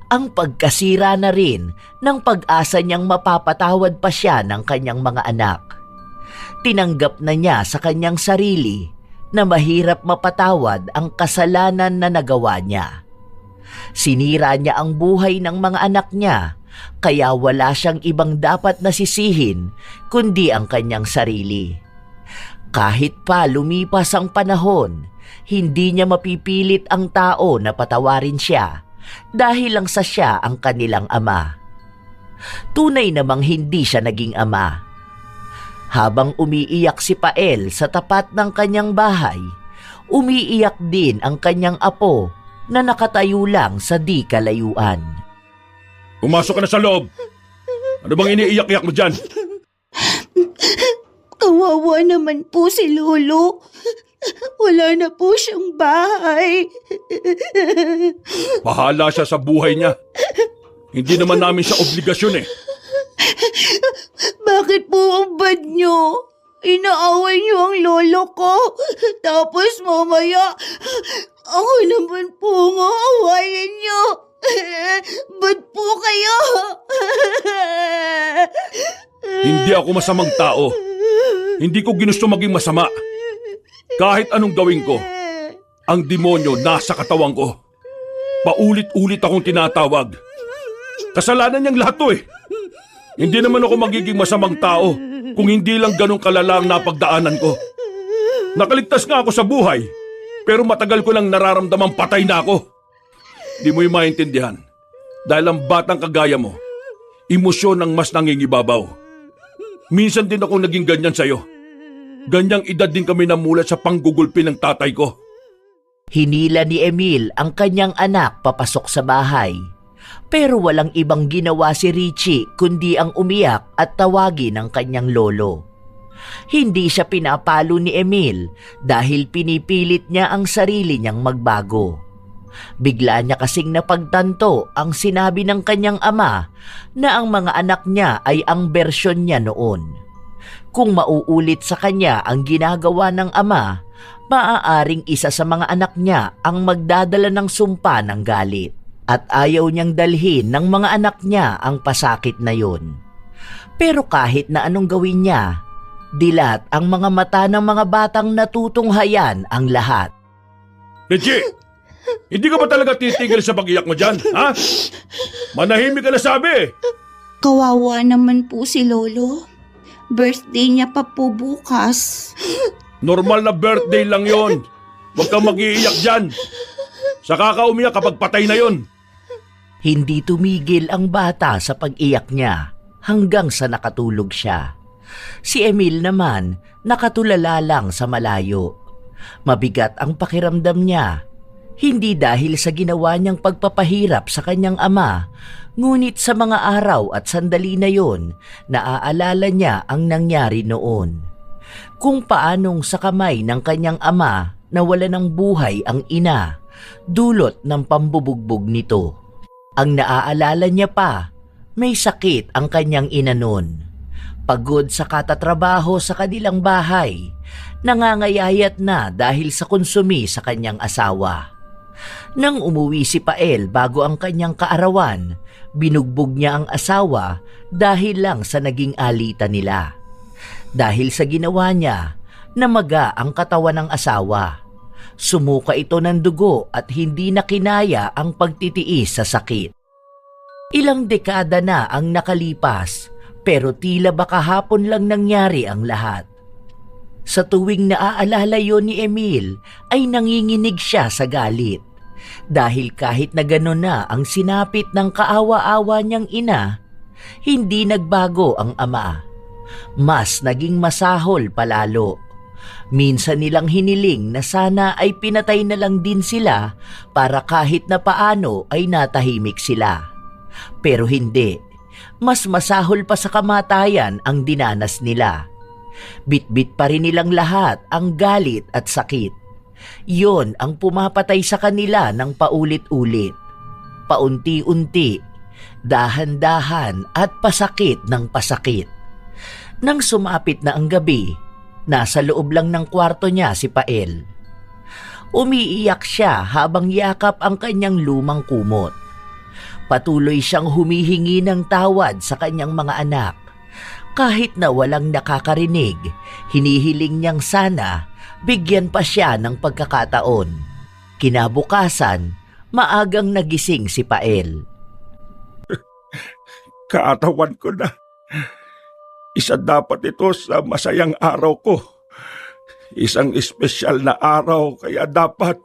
ang pagkasira na rin ng pag-asa niyang mapapatawad pa siya ng kanyang mga anak. Tinanggap na niya sa kanyang sarili na mahirap mapatawad ang kasalanan na nagawa niya. Sinira niya ang buhay ng mga anak niya, kaya wala siyang ibang dapat nasisihin kundi ang kanyang sarili. Kahit pa lumipas ang panahon, hindi niya mapipilit ang tao na patawarin siya dahil lang sa siya ang kanilang ama. Tunay namang hindi siya naging ama. Habang umiiyak si Pael sa tapat ng kanyang bahay, umiiyak din ang kanyang apo na nakatayo lang sa di kalayuan. Pumasok ka na sa loob. Ano bang iniiyak-iyak mo dyan? Kawawa naman po si Lolo. Wala na po siyang bahay. Bahala siya sa buhay niya. Hindi naman namin siya obligasyon eh. Bakit po ang bad niyo? Inaaway niyo ang lolo ko. Tapos mamaya, ako naman po ang aawayin niyo. Ba't po kayo? Hindi ako masamang tao. Hindi ko ginusto maging masama. Kahit anong gawin ko, ang demonyo nasa katawan ko. Paulit-ulit akong tinatawag. Kasalanan niyang lahat to eh. Hindi naman ako magiging masamang tao kung hindi lang ganong kalala ang napagdaanan ko. Nakaligtas nga ako sa buhay, pero matagal ko lang nararamdamang patay na ako. Di mo yung maintindihan. Dahil ang batang kagaya mo, emosyon ang mas nangingibabaw. Minsan din ako naging ganyan sa'yo. Ganyang edad din kami namulat sa panggugulpi ng tatay ko. Hinila ni Emil ang kanyang anak papasok sa bahay. Pero walang ibang ginawa si Richie kundi ang umiyak at tawagin ang kanyang lolo. Hindi siya pinapalo ni Emil dahil pinipilit niya ang sarili niyang magbago. Bigla niya kasing napagtanto ang sinabi ng kanyang ama na ang mga anak niya ay ang bersyon niya noon. Kung mauulit sa kanya ang ginagawa ng ama, maaaring isa sa mga anak niya ang magdadala ng sumpa ng galit. At ayaw niyang dalhin ng mga anak niya ang pasakit na yun. Pero kahit na anong gawin niya, dilat ang mga mata ng mga batang natutunghayan ang lahat. Richie! Hindi ka ba talaga titigil sa pag-iyak mo dyan, ha? Manahimik ka na sabi! Kawawa naman po si Lolo. Birthday niya pa po bukas. Normal na birthday lang yon. Huwag kang mag-iiyak dyan. Sa kakaumiyak kapag patay na yon. Hindi tumigil ang bata sa pag-iyak niya hanggang sa nakatulog siya. Si Emil naman nakatulala lang sa malayo. Mabigat ang pakiramdam niya. Hindi dahil sa ginawa niyang pagpapahirap sa kanyang ama, ngunit sa mga araw at sandali na yon, naaalala niya ang nangyari noon. Kung paanong sa kamay ng kanyang ama nawala ng buhay ang ina, dulot ng pambubugbog nito. Ang naaalala niya pa, may sakit ang kanyang ina noon. Pagod sa katatrabaho sa kanilang bahay, nangangayayat na dahil sa konsumi sa kanyang asawa. Nang umuwi si Pael bago ang kanyang kaarawan, binugbog niya ang asawa dahil lang sa naging alitan nila. Dahil sa ginawa niya, namaga ang katawan ng asawa. Sumuka ito ng dugo at hindi na kinaya ang pagtitiis sa sakit. Ilang dekada na ang nakalipas, pero tila ba kahapon lang nangyari ang lahat. Sa tuwing naaalala yon ni Emil, ay nanginginig siya sa galit. Dahil kahit na gano'n na ang sinapit ng kaawa-awa niyang ina, hindi nagbago ang ama. Mas naging masahol palalo. Minsan nilang hiniling na sana ay pinatay na lang din sila para kahit na paano ay natahimik sila. Pero hindi, mas masahol pa sa kamatayan ang dinanas nila. Bitbit pa rin nilang lahat ang galit at sakit. Yon ang pumapatay sa kanila ng paulit-ulit. Paunti-unti, dahan-dahan at pasakit ng pasakit. Nang sumapit na ang gabi, nasa loob lang ng kwarto niya si Pael. Umiiyak siya habang yakap ang kanyang lumang kumot. Patuloy siyang humihingi ng tawad sa kanyang mga anak. Kahit na walang nakakarinig, hinihiling niyang sana bigyan pa siya ng pagkakataon. Kinabukasan, maagang nagising si Pael. Kaatawan ko na. Isa dapat ito sa masayang araw ko. Isang espesyal na araw, kaya dapat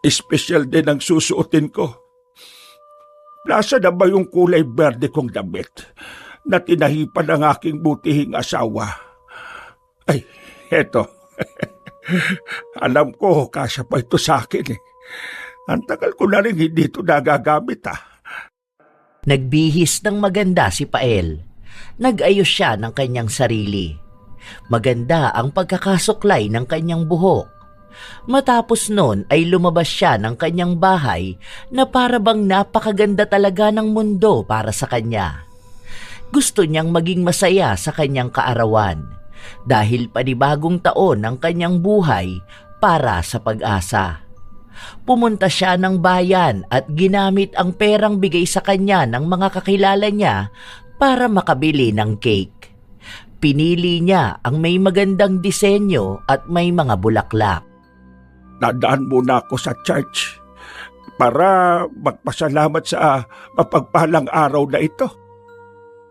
espesyal din ang susuotin ko. Nasa na ba yung kulay berde kong damit na tinahipan ng aking butihing asawa? Ay, eto. Alam ko, kasya pa ito sa akin eh. Ang tagal ko na rin hindi ito nagagamit Nagbihis ng maganda si Pael. Nag-ayos siya ng kanyang sarili. Maganda ang pagkakasuklay ng kanyang buhok. Matapos nun ay lumabas siya ng kanyang bahay na para bang napakaganda talaga ng mundo para sa kanya. Gusto niyang maging masaya sa kanyang kaarawan dahil panibagong taon ang kanyang buhay para sa pag-asa. Pumunta siya ng bayan at ginamit ang perang bigay sa kanya ng mga kakilala niya para makabili ng cake. Pinili niya ang may magandang disenyo at may mga bulaklak. Nadaan muna ako sa church para magpasalamat sa mapagpalang araw na ito.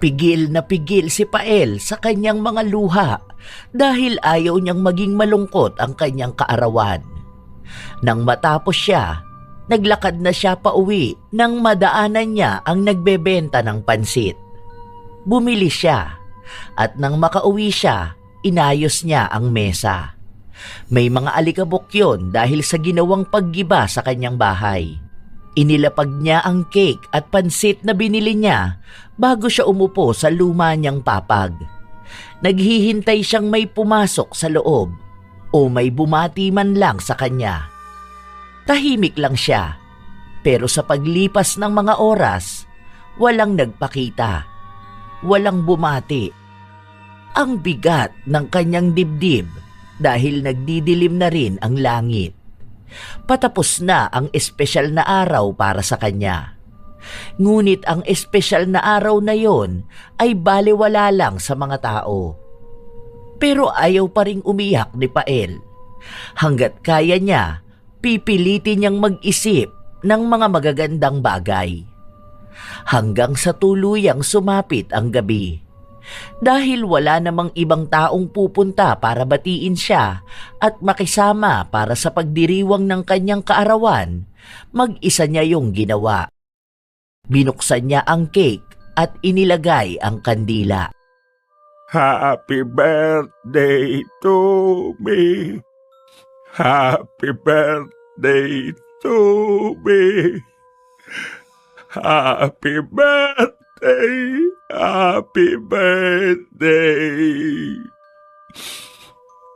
Pigil na pigil si Pael sa kanyang mga luha dahil ayaw niyang maging malungkot ang kanyang kaarawan. Nang matapos siya, naglakad na siya pauwi nang madaanan niya ang nagbebenta ng pansit. Bumili siya at nang makauwi siya, inayos niya ang mesa. May mga alikabok yon dahil sa ginawang paggiba sa kanyang bahay. Inilapag niya ang cake at pansit na binili niya bago siya umupo sa luma niyang papag. Naghihintay siyang may pumasok sa loob o may bumati man lang sa kanya. Tahimik lang siya, pero sa paglipas ng mga oras, walang nagpakita, walang bumati. Ang bigat ng kanyang dibdib dahil nagdidilim na rin ang langit. Patapos na ang espesyal na araw para sa kanya. Ngunit ang espesyal na araw na yon ay balewala lang sa mga tao. Pero ayaw pa ring umiyak ni Pael. Hanggat kaya niya, pipilitin niyang mag-isip ng mga magagandang bagay. Hanggang sa tuluyang sumapit ang gabi. Dahil wala namang ibang taong pupunta para batiin siya at makisama para sa pagdiriwang ng kanyang kaarawan, mag-isa niya yung ginawa. Binuksan niya ang cake at inilagay ang kandila. Happy birthday to me. Happy birthday to me. Happy birthday. Happy birthday.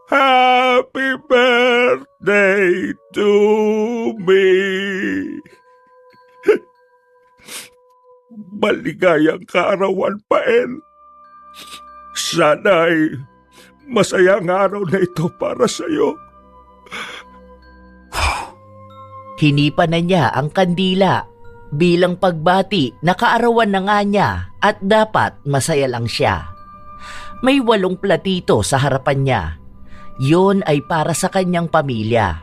Happy birthday to me. Maligayang kaarawan, Pael. Sana'y masayang araw na ito para sa'yo. Hinipa na niya ang kandila bilang pagbati na kaarawan na nga niya at dapat masaya lang siya. May 8 platito sa harapan niya. Yon ay para sa kanyang pamilya,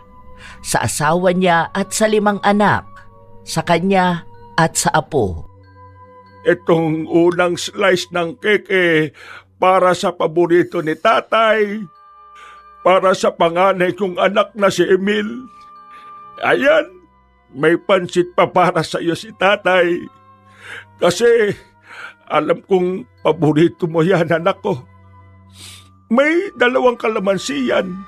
sa asawa niya at sa 5 anak, sa kanya at sa apo. Itong unang slice ng cake para sa paborito ni tatay, para sa panganay kong anak na si Emil. Ayan, may pansit pa para sa iyo si tatay. Kasi alam kong paborito mo yan, anak ko. may 2 kalamansi yan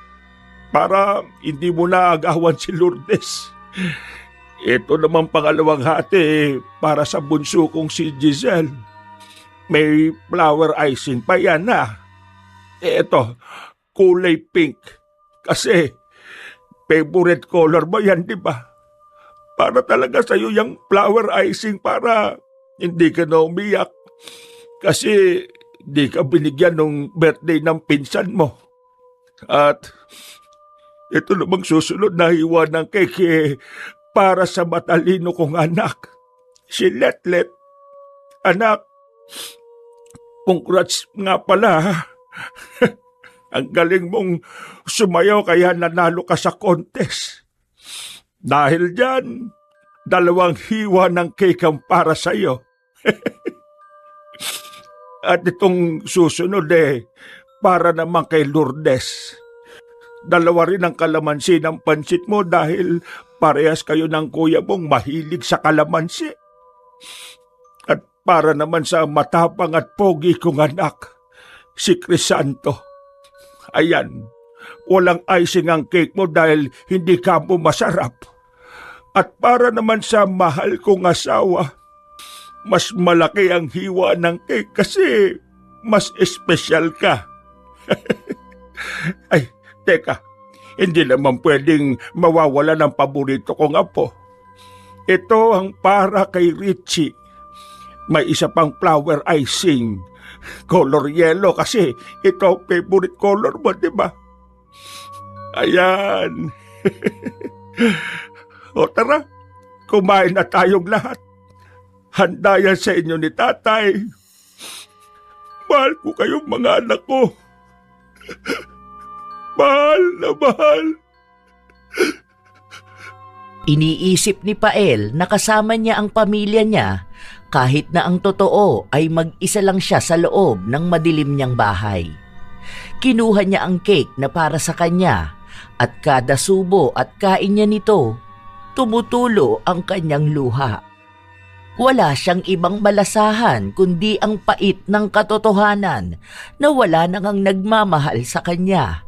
para hindi mo na agawan si Lourdes. Ito naman pangalawang hati para sa bunso kong si Giselle. May flower icing pa yan ha. Ito, kulay pink. Kasi favorite color mo yan, di ba? Para talaga sa'yo yung flower icing para hindi ka na umiyak. Kasi di ka binigyan ng birthday ng pinsan mo. At ito namang susunod na hiwa ng cake para sa matalino kong anak, si Letlet. Anak, congrats nga pala ha. Ang galing mong sumayaw kaya nanalo ka sa contest. Dahil dyan, 2 hiwa ng cake ang para sa'yo. At itong susunod para naman kay Lourdes. 2 rin ang kalamansi ng pansit mo dahil parehas kayo ng kuya mong mahilig sa kalamansi. At para naman sa matapang at pogi kong anak, si Crisanto. Ayan, walang icing ang cake mo dahil hindi ka mo masarap. At para naman sa mahal kong asawa, mas malaki ang hiwa ng cake kasi mas espesyal ka. Ay, teka, hindi naman pwedeng mawawala ng paborito kong apo. Ito ang para kay Richie. May isa pang flower icing. Color yellow kasi ito ang favorite color mo, di ba? Ayan. O tara, kumain na tayong lahat. Handa yan sa inyo ni tatay. Mahal ko kayong mga anak ko. Mahal na mahal. Iniisip ni Pael na kasama niya ang pamilya niya kahit na ang totoo ay mag-isa lang siya sa loob ng madilim niyang bahay. Kinuha niya ang cake na para sa kanya at kada subo at kain niya nito, tumutulo ang kanyang luha. Wala siyang ibang malasahan kundi ang pait ng katotohanan na wala nang ang nagmamahal sa kanya.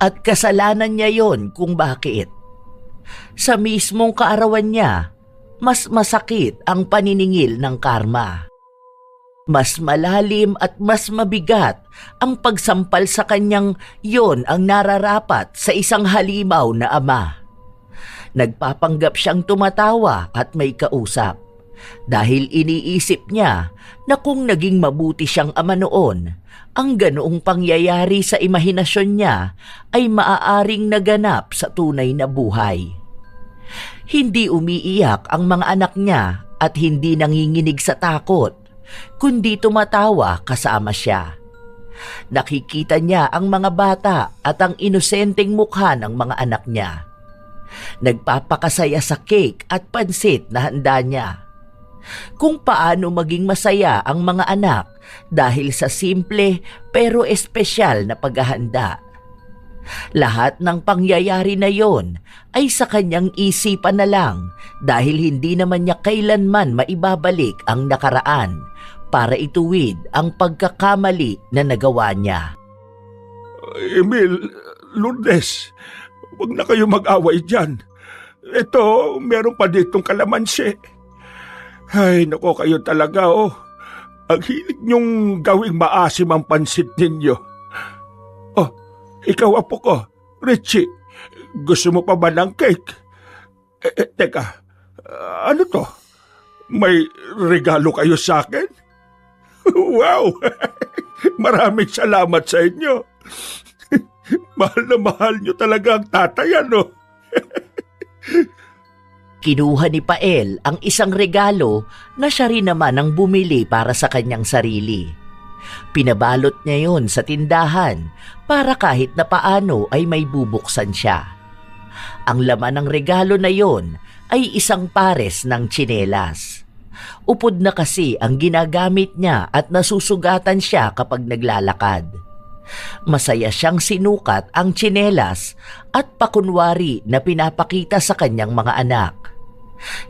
At kasalanan niya yon kung bakit. Sa mismong kaarawan niya, mas masakit ang paniningil ng karma. Mas malalim at mas mabigat ang pagsampal sa kanyang yon ang nararapat sa isang halimaw na ama. Nagpapanggap siyang tumatawa at may kausap dahil iniisip niya na kung naging mabuti siyang ama noon, ang ganoong pangyayari sa imahinasyon niya ay maaaring naganap sa tunay na buhay. Hindi umiiyak ang mga anak niya at hindi nanginginig sa takot, kundi tumatawa kasama siya. Nakikita niya ang mga bata at ang inosenteng mukha ng mga anak niya. Nagpapakasaya sa cake at pansit na handa niya. Kung paano maging masaya ang mga anak dahil sa simple pero espesyal na paghahanda. Lahat ng pangyayari na yon ay sa kanyang isipan na lang dahil hindi naman niya kailanman maibabalik ang nakaraan para ituwid ang pagkakamali na nagawa niya. Emil, Lourdes, huwag na kayo mag-away dyan. Ito, meron pa ditong kalamansi. Ay, nako kayo talaga Ang hilig niyong gawing maasim ang pansit ninyo. Oh, ikaw apo ko, Richie, gusto mo pa ba ng cake? Teka, ano to? May regalo kayo sa akin? Wow! Maraming salamat sa inyo. Mahal na mahal niyo talaga ang tatay, ano? Kinuha ni Pael ang isang regalo na siya rin naman ang bumili para sa kanyang sarili. Pinabalot niya yon sa tindahan para kahit na paano ay may bubuksan siya. Ang laman ng regalo na yon ay isang pares ng tsinelas. Upod na kasi ang ginagamit niya at nasusugatan siya kapag naglalakad. Masaya siyang sinukat ang tsinelas at pakunwari na pinapakita sa kanyang mga anak.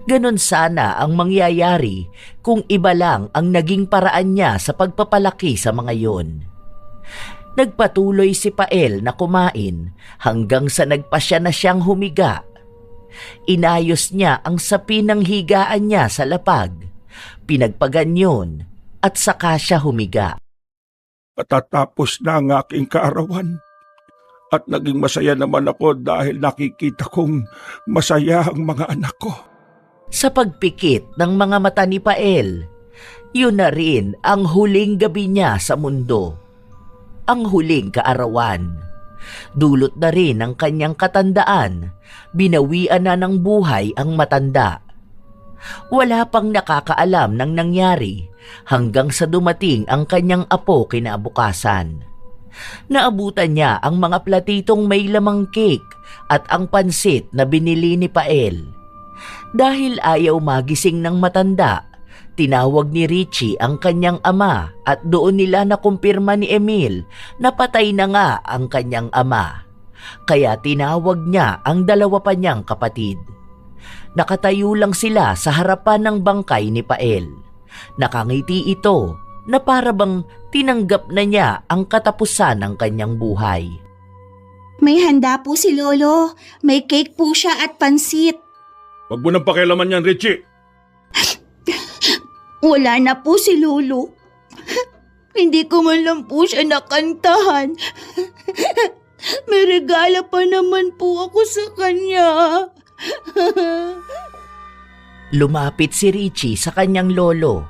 Ganon sana ang mangyayari kung iba lang ang naging paraan niya sa pagpapalaki sa mga yon. Nagpatuloy si Pael na kumain hanggang sa nagpasya na siyang humiga. Inayos niya ang sapi ng higaan niya sa lapag, pinagpaganyon at saka siya humiga. Patatapos na ang aking kaarawan. At naging masaya naman ako dahil nakikita kong masaya ang mga anak ko. Sa pagpikit ng mga mata ni Pael, yun na rin ang huling gabi niya sa mundo. Ang huling kaarawan. Dulot na rin ng kanyang katandaan, binawian na ng buhay ang matanda. Wala pang nakakaalam ng nangyari hanggang sa dumating ang kanyang apo kinabukasan. Naabutan niya ang mga platitong may lamang cake at ang pansit na binili ni Pael. Dahil ayaw magising ng matanda, tinawag ni Richie ang kanyang ama at doon nila nakumpirma ni Emil na patay na nga ang kanyang ama. Kaya tinawag niya ang dalawa pa niyang kapatid. Nakatayo lang sila sa harapan ng bangkay ni Pael. Nakangiti ito na para bang tinanggap na niya ang katapusan ng kanyang buhay. May handa po si Lolo. May cake po siya at pansit. Huwag mo nang pakialaman yan, Richie. Wala na po si Lolo. Hindi ko man lang po siya nakantahan. May regalo pa naman po ako sa kanya. Lumapit si Richie sa kanyang lolo.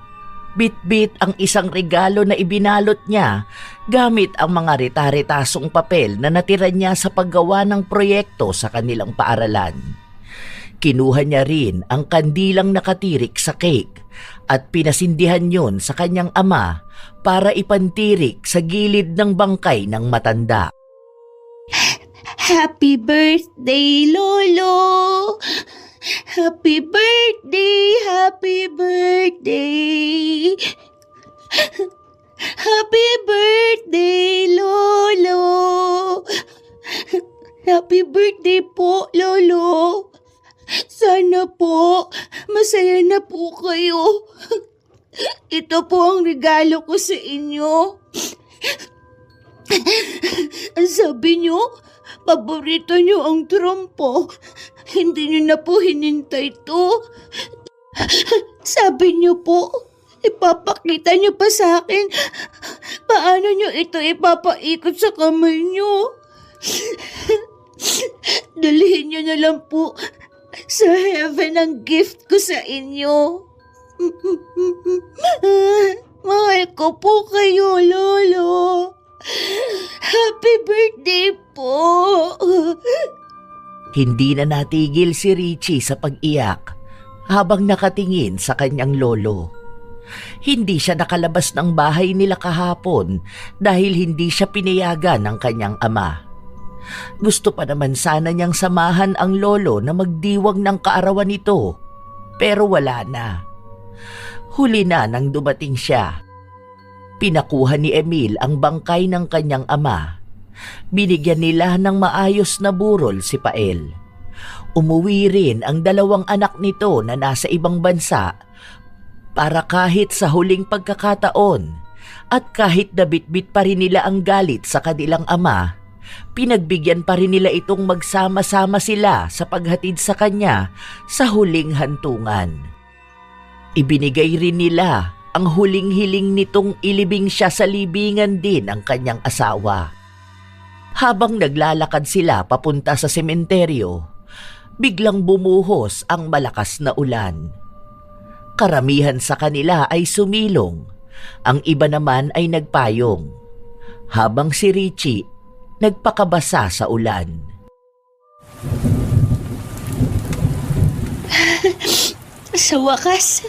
Bit-bit ang isang regalo na ibinalot niya gamit ang mga rita-ritasong papel na natira niya sa paggawa ng proyekto sa kanilang paaralan. Kinuha niya rin ang kandilang nakatirik sa cake at pinasindihan yun sa kanyang ama para ipantirik sa gilid ng bangkay ng matanda. Happy birthday, Lolo! Happy birthday, happy birthday. Happy birthday, Lolo. Happy birthday po, Lolo. Sana po, masaya na po kayo. Ito po ang regalo ko sa inyo. Sabi niyo, paborito niyo ang trompo. Hindi niyo na po hinintay to. Sabi niyo po, ipapakita niyo pa sa akin paano niyo ito ipapaikot sa kamay niyo. Dalhin niyo na lang po sa heaven ang gift ko sa inyo. Mahal ko po kayo, Lolo. Happy birthday po. Hindi na natigil si Richie sa pag-iyak habang nakatingin sa kanyang lolo. Hindi siya nakalabas ng bahay nila kahapon dahil hindi siya pinayagan ng kanyang ama. Gusto pa naman sana niyang samahan ang lolo na magdiwang ng kaarawan nito, pero wala na. Huli na nang dumating siya. Pinakuha ni Emil ang bangkay ng kanyang ama. Binigyan nila ng maayos na burol si Pael. Umuwi rin ang dalawang anak nito na nasa ibang bansa para kahit sa huling pagkakataon at kahit nabitbit pa rin nila ang galit sa kanilang ama, pinagbigyan pa rin nila itong magsama-sama sila sa paghatid sa kanya sa huling hantungan. Ibinigay rin nila ang huling hiling nitong ilibing siya sa libingan din ang kanyang asawa. Habang naglalakad sila papunta sa sementeryo, biglang bumuhos ang malakas na ulan. Karamihan sa kanila ay sumilong, ang iba naman ay nagpayong, habang si Richie nagpakabasa sa ulan. Sa wakas,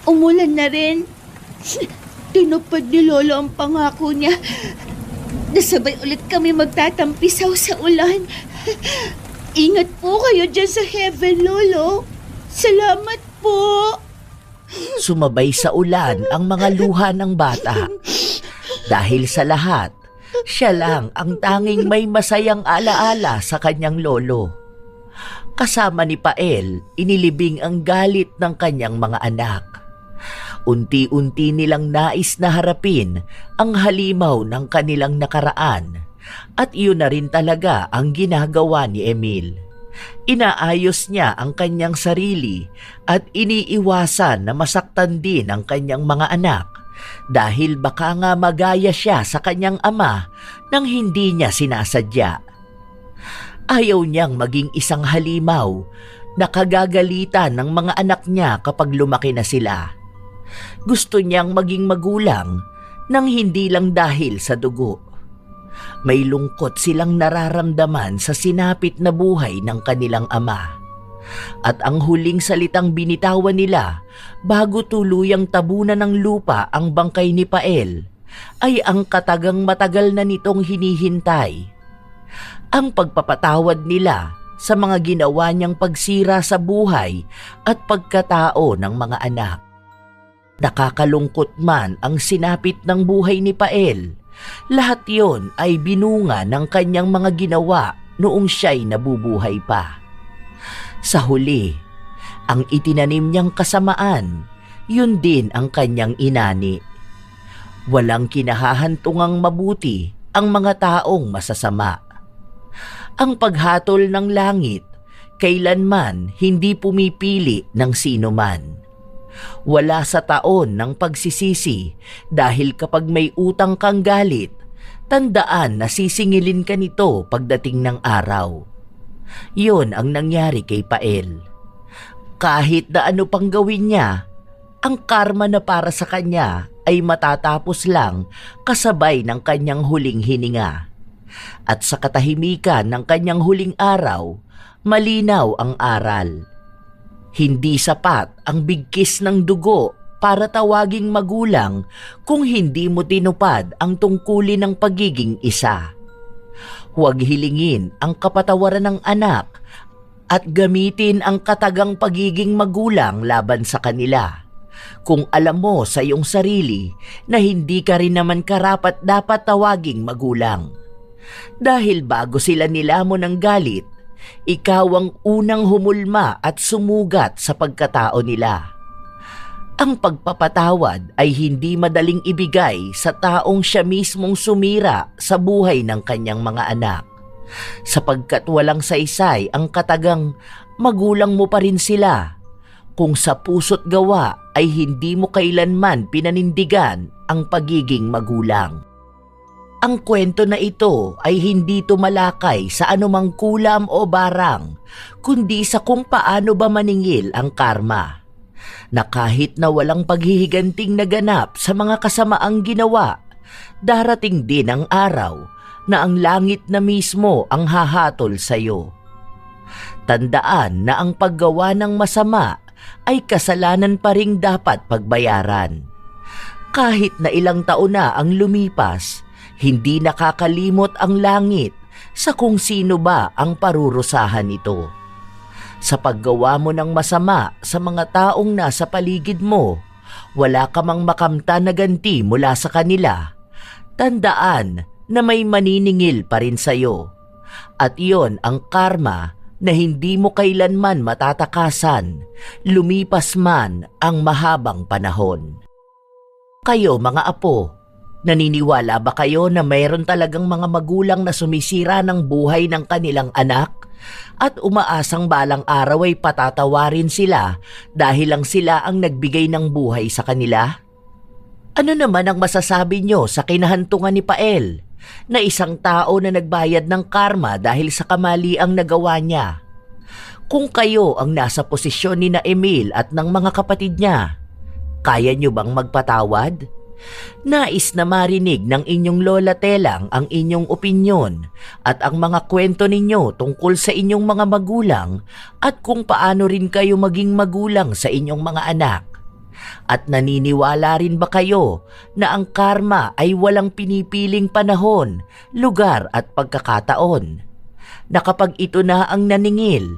umulan na rin. Tinupad ni Lolo ang pangako niya. Nasabay ulit kami magtatampisaw sa ulan. Ingat po kayo dyan sa heaven, Lolo. Salamat po. Sumabay sa ulan ang mga luha ng bata. Dahil sa lahat, siya lang ang tanging may masayang alaala sa kanyang lolo. Kasama ni Pael, inilibing ang galit ng kanyang mga anak. Unti-unti nilang nais na harapin ang halimaw ng kanilang nakaraan at iyon na rin talaga ang ginagawa ni Emil. Inaayos niya ang kanyang sarili at iniiwasan na masaktan din ang kanyang mga anak dahil baka nga magaya siya sa kanyang ama nang hindi niya sinasadya. Ayaw niyang maging isang halimaw na kagagalitan ng mga anak niya kapag lumaki na sila. Gusto niyang maging magulang nang hindi lang dahil sa dugo. May lungkot silang nararamdaman sa sinapit na buhay ng kanilang ama. At ang huling salitang binitawan nila bago tuluyang tabunan ng lupa ang bangkay ni Pael ay ang katagang matagal na nitong hinihintay. Ang pagpapatawad nila sa mga ginawa niyang pagsira sa buhay at pagkatao ng mga anak. Nakakalungkot man ang sinapit ng buhay ni Pael, lahat yon ay binunga ng kanyang mga ginawa noong siya'y nabubuhay pa. Sa huli, ang itinanim niyang kasamaan, yun din ang kanyang inani. Walang kinahahantungang mabuti ang mga taong masasama. Ang paghatol ng langit, kailanman hindi pumipili ng sino man. Wala sa taon ng pagsisisi dahil kapag may utang kang galit, tandaan na sisingilin ka nito pagdating ng araw. Yun ang nangyari kay Pael. Kahit na ano pang gawin niya, ang karma na para sa kanya ay matatapos lang kasabay ng kanyang huling hininga. At sa katahimikan ng kanyang huling araw, malinaw ang aral. Hindi sapat ang bigkis ng dugo para tawaging magulang kung hindi mo tinupad ang tungkulin ng pagiging isa. Huwag hilingin ang kapatawaran ng anak at gamitin ang katagang pagiging magulang laban sa kanila. Kung alam mo sa iyong sarili na hindi ka rin naman karapat dapat tawaging magulang. Dahil bago sila nilamon ng galit, ikaw ang unang humulma at sumugat sa pagkatao nila. Ang pagpapatawad ay hindi madaling ibigay sa taong siya mismong sumira sa buhay ng kanyang mga anak, sapagkat walang saysay ang katagang magulang mo pa rin sila kung sa puso't gawa ay hindi mo kailanman pinanindigan ang pagiging magulang. Ang kwento na ito ay hindi tumalakay sa anumang kulam o barang, kundi sa kung paano ba maningil ang karma. Na kahit na walang paghihiganting naganap sa mga kasamaang ginawa, darating din ang araw na ang langit na mismo ang hahatol sa iyo. Tandaan na ang paggawa ng masama ay kasalanan pa ring dapat pagbayaran. Kahit na ilang taon na ang lumipas, hindi nakakalimot ang langit sa kung sino ba ang parurusahan nito. Sa paggawa mo ng masama sa mga taong nasa paligid mo, wala ka mang makamta na ganti mula sa kanila. Tandaan na may maniningil pa rin sa iyo. At iyon ang karma na hindi mo kailanman matatakasan, lumipas man ang mahabang panahon. Kayo mga apo, naniniwala ba kayo na mayroon talagang mga magulang na sumisira ng buhay ng kanilang anak at umaasang balang araw ay patatawarin sila dahil lang sila ang nagbigay ng buhay sa kanila? Ano naman ang masasabi nyo sa kinahantungan ni Pael na isang tao na nagbayad ng karma dahil sa kamaliang nagawa niya? Kung kayo ang nasa posisyon ni na Emil at ng mga kapatid niya, kaya nyo bang magpatawad? Nais na marinig ng inyong lola Telang ang inyong opinyon at ang mga kwento ninyo tungkol sa inyong mga magulang at kung paano rin kayo maging magulang sa inyong mga anak. At naniniwala rin ba kayo na ang karma ay walang pinipiling panahon, lugar at pagkakataon? Na kapag ito na ang naningil,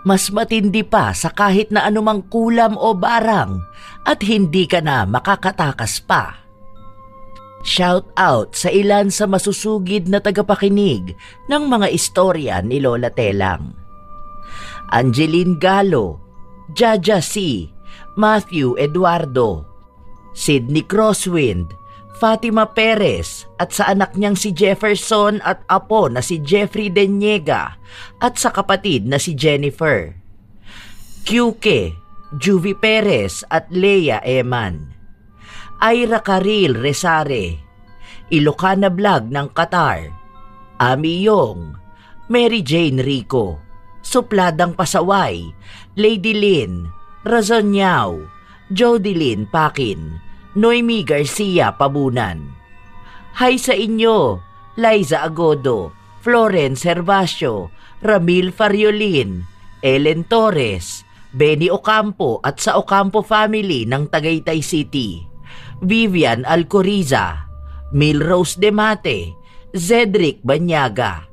mas matindi pa sa kahit na anumang kulam o barang at hindi ka na makakatakas pa. Shout out sa ilan sa masusugid na tagapakinig ng mga istorya ni Lola Telang. Angeline Galo, Jaja C., Matthew Eduardo, Sidney Crosswind, Fatima Perez at sa anak niyang si Jefferson at apo na si Jeffrey Deniega at sa kapatid na si Jennifer. QK, Juvie Perez at Leia Eman. Ira Caril Resare, Ilocana Vlog ng Qatar. Ami Yong, Mary Jane Rico, Supladang Pasaway, Lady Lynn, Razon Yao, Jodilyn Pakin, Noemi Garcia Pabunan. Hi sa inyo, Liza Agodo, Florence Herbacio, Ramil Fariolin, Ellen Torres, Benny Ocampo at sa Ocampo family ng Tagaytay City, Vivian Alcoriza, Milrose Demate, Zedric Banyaga,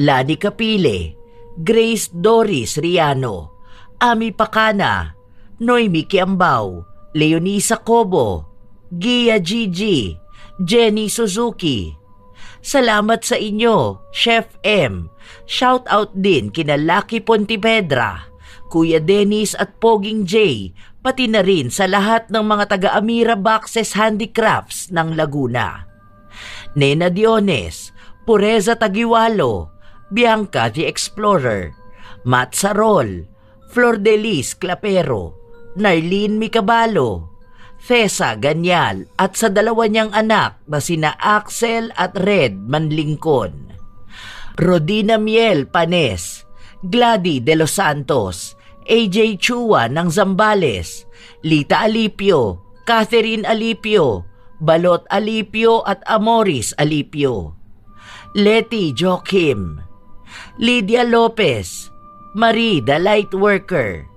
Lani Capile, Grace Doris Riano, Ami Pacana, Noemi Kiambao, Leonisa Cobo, Gia Gigi, Jenny Suzuki. Salamat sa inyo, Chef M. Shout out din kina Lucky Pontevedra, Kuya Dennis at Poging J, pati na rin sa lahat ng mga taga-Amira Boxes Handicrafts ng Laguna. Nena Diones, Pureza Tagiwalo, Bianca the Explorer, Matt Sarol, Flor de Lis Clapero, Narlene Micabalo, Thesa Ganyal at sa dalawa niyang anak na sina Axel at Red Manlingkon. Rodina Miel Panes, Gladys de los Santos, AJ Chua ng Zambales, Lita Alipio, Catherine Alipio, Balot Alipio at Amoris Alipio. Letty Joachim, Lydia Lopez, Marie the Light Worker.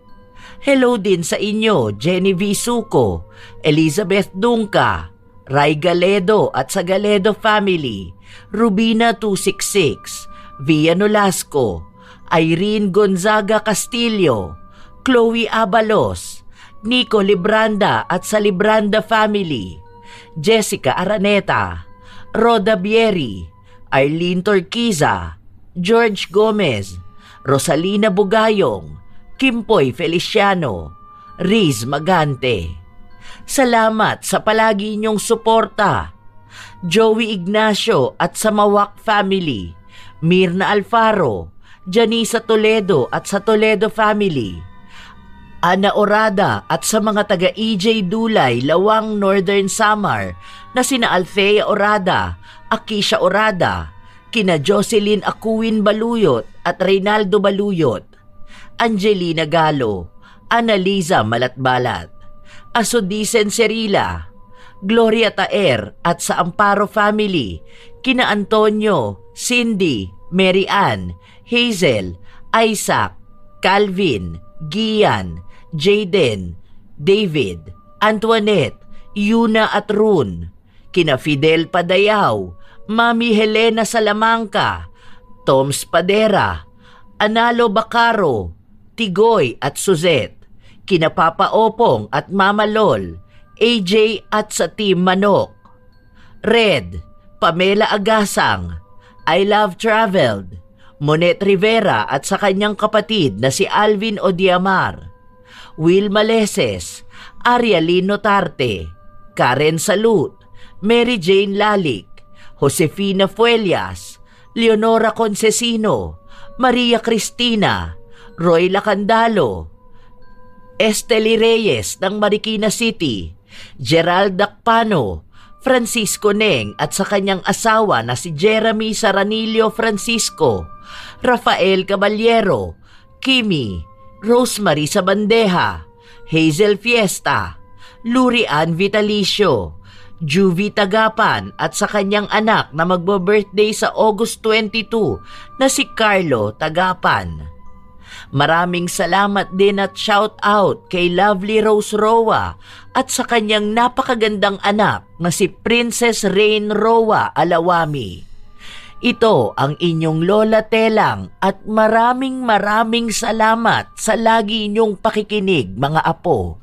Hello din sa inyo, Jenny V. Suco, Elizabeth Dunca, Ray Galedo at sa Galedo family, Rubina 266, Via Nolasco, Irene Gonzaga Castillo, Chloe Abalos, Nico Libranda at sa Libranda family, Jessica Araneta, Roda Bieri, Arlene Torquiza, George Gomez, Rosalina Bugayong, Kimpoy Feliciano, Riz Magante. Salamat sa palagi niyong suporta. Joey Ignacio at sa Mawak family, Mirna Alfaro, Janisa Toledo at sa Toledo family, Ana Orada at sa mga taga EJ Dulay, Lawang Northern Samar na sina Althea Orada, Akisha Orada, kina Jocelyn Akuin Baluyot at Reynaldo Baluyot, Angelina Galo, Annaliza Malatbalat, Asodisen Serila, Gloria Taer at sa Amparo family, kina Antonio, Cindy, Mary Ann, Hazel, Isaac, Calvin, Gian, Jaden, David, Antoinette, Yuna at Rune, kina Fidel Padayaw, Mami Helena Salamanca, Toms Padera, Analo Bacaro, Tigoy at Suzette, kina Papa Opong at Mama Lol, AJ at sa Team Manok, Red, Pamela Agasang, I Love Traveled, Monet Rivera at sa kanyang kapatid na si Alvin Odiamar, Will Maleses, Arialino Tarte, Karen Salut, Mary Jane Lalik, Josefina Fuelias, Leonora Concesino, Maria Cristina, Roy Lacandalo, Esteli Reyes ng Marikina City, Gerald Dacpano, Francisco Neng at sa kanyang asawa na si Jeremy Saranillo Francisco, Rafael Caballero, Kimi, Rosemary Sabandeja, Hazel Fiesta, Lurian Vitalicio, Juvie Tagapan at sa kanyang anak na magbo-birthday sa August 22 na si Carlo Tagapan. Maraming salamat din at shout out kay Lovely Rose Roa at sa kanyang napakagandang anak na si Princess Rain Roa Alawami. Ito ang inyong Lola Telang at maraming salamat sa lagi inyong pakikinig mga apo.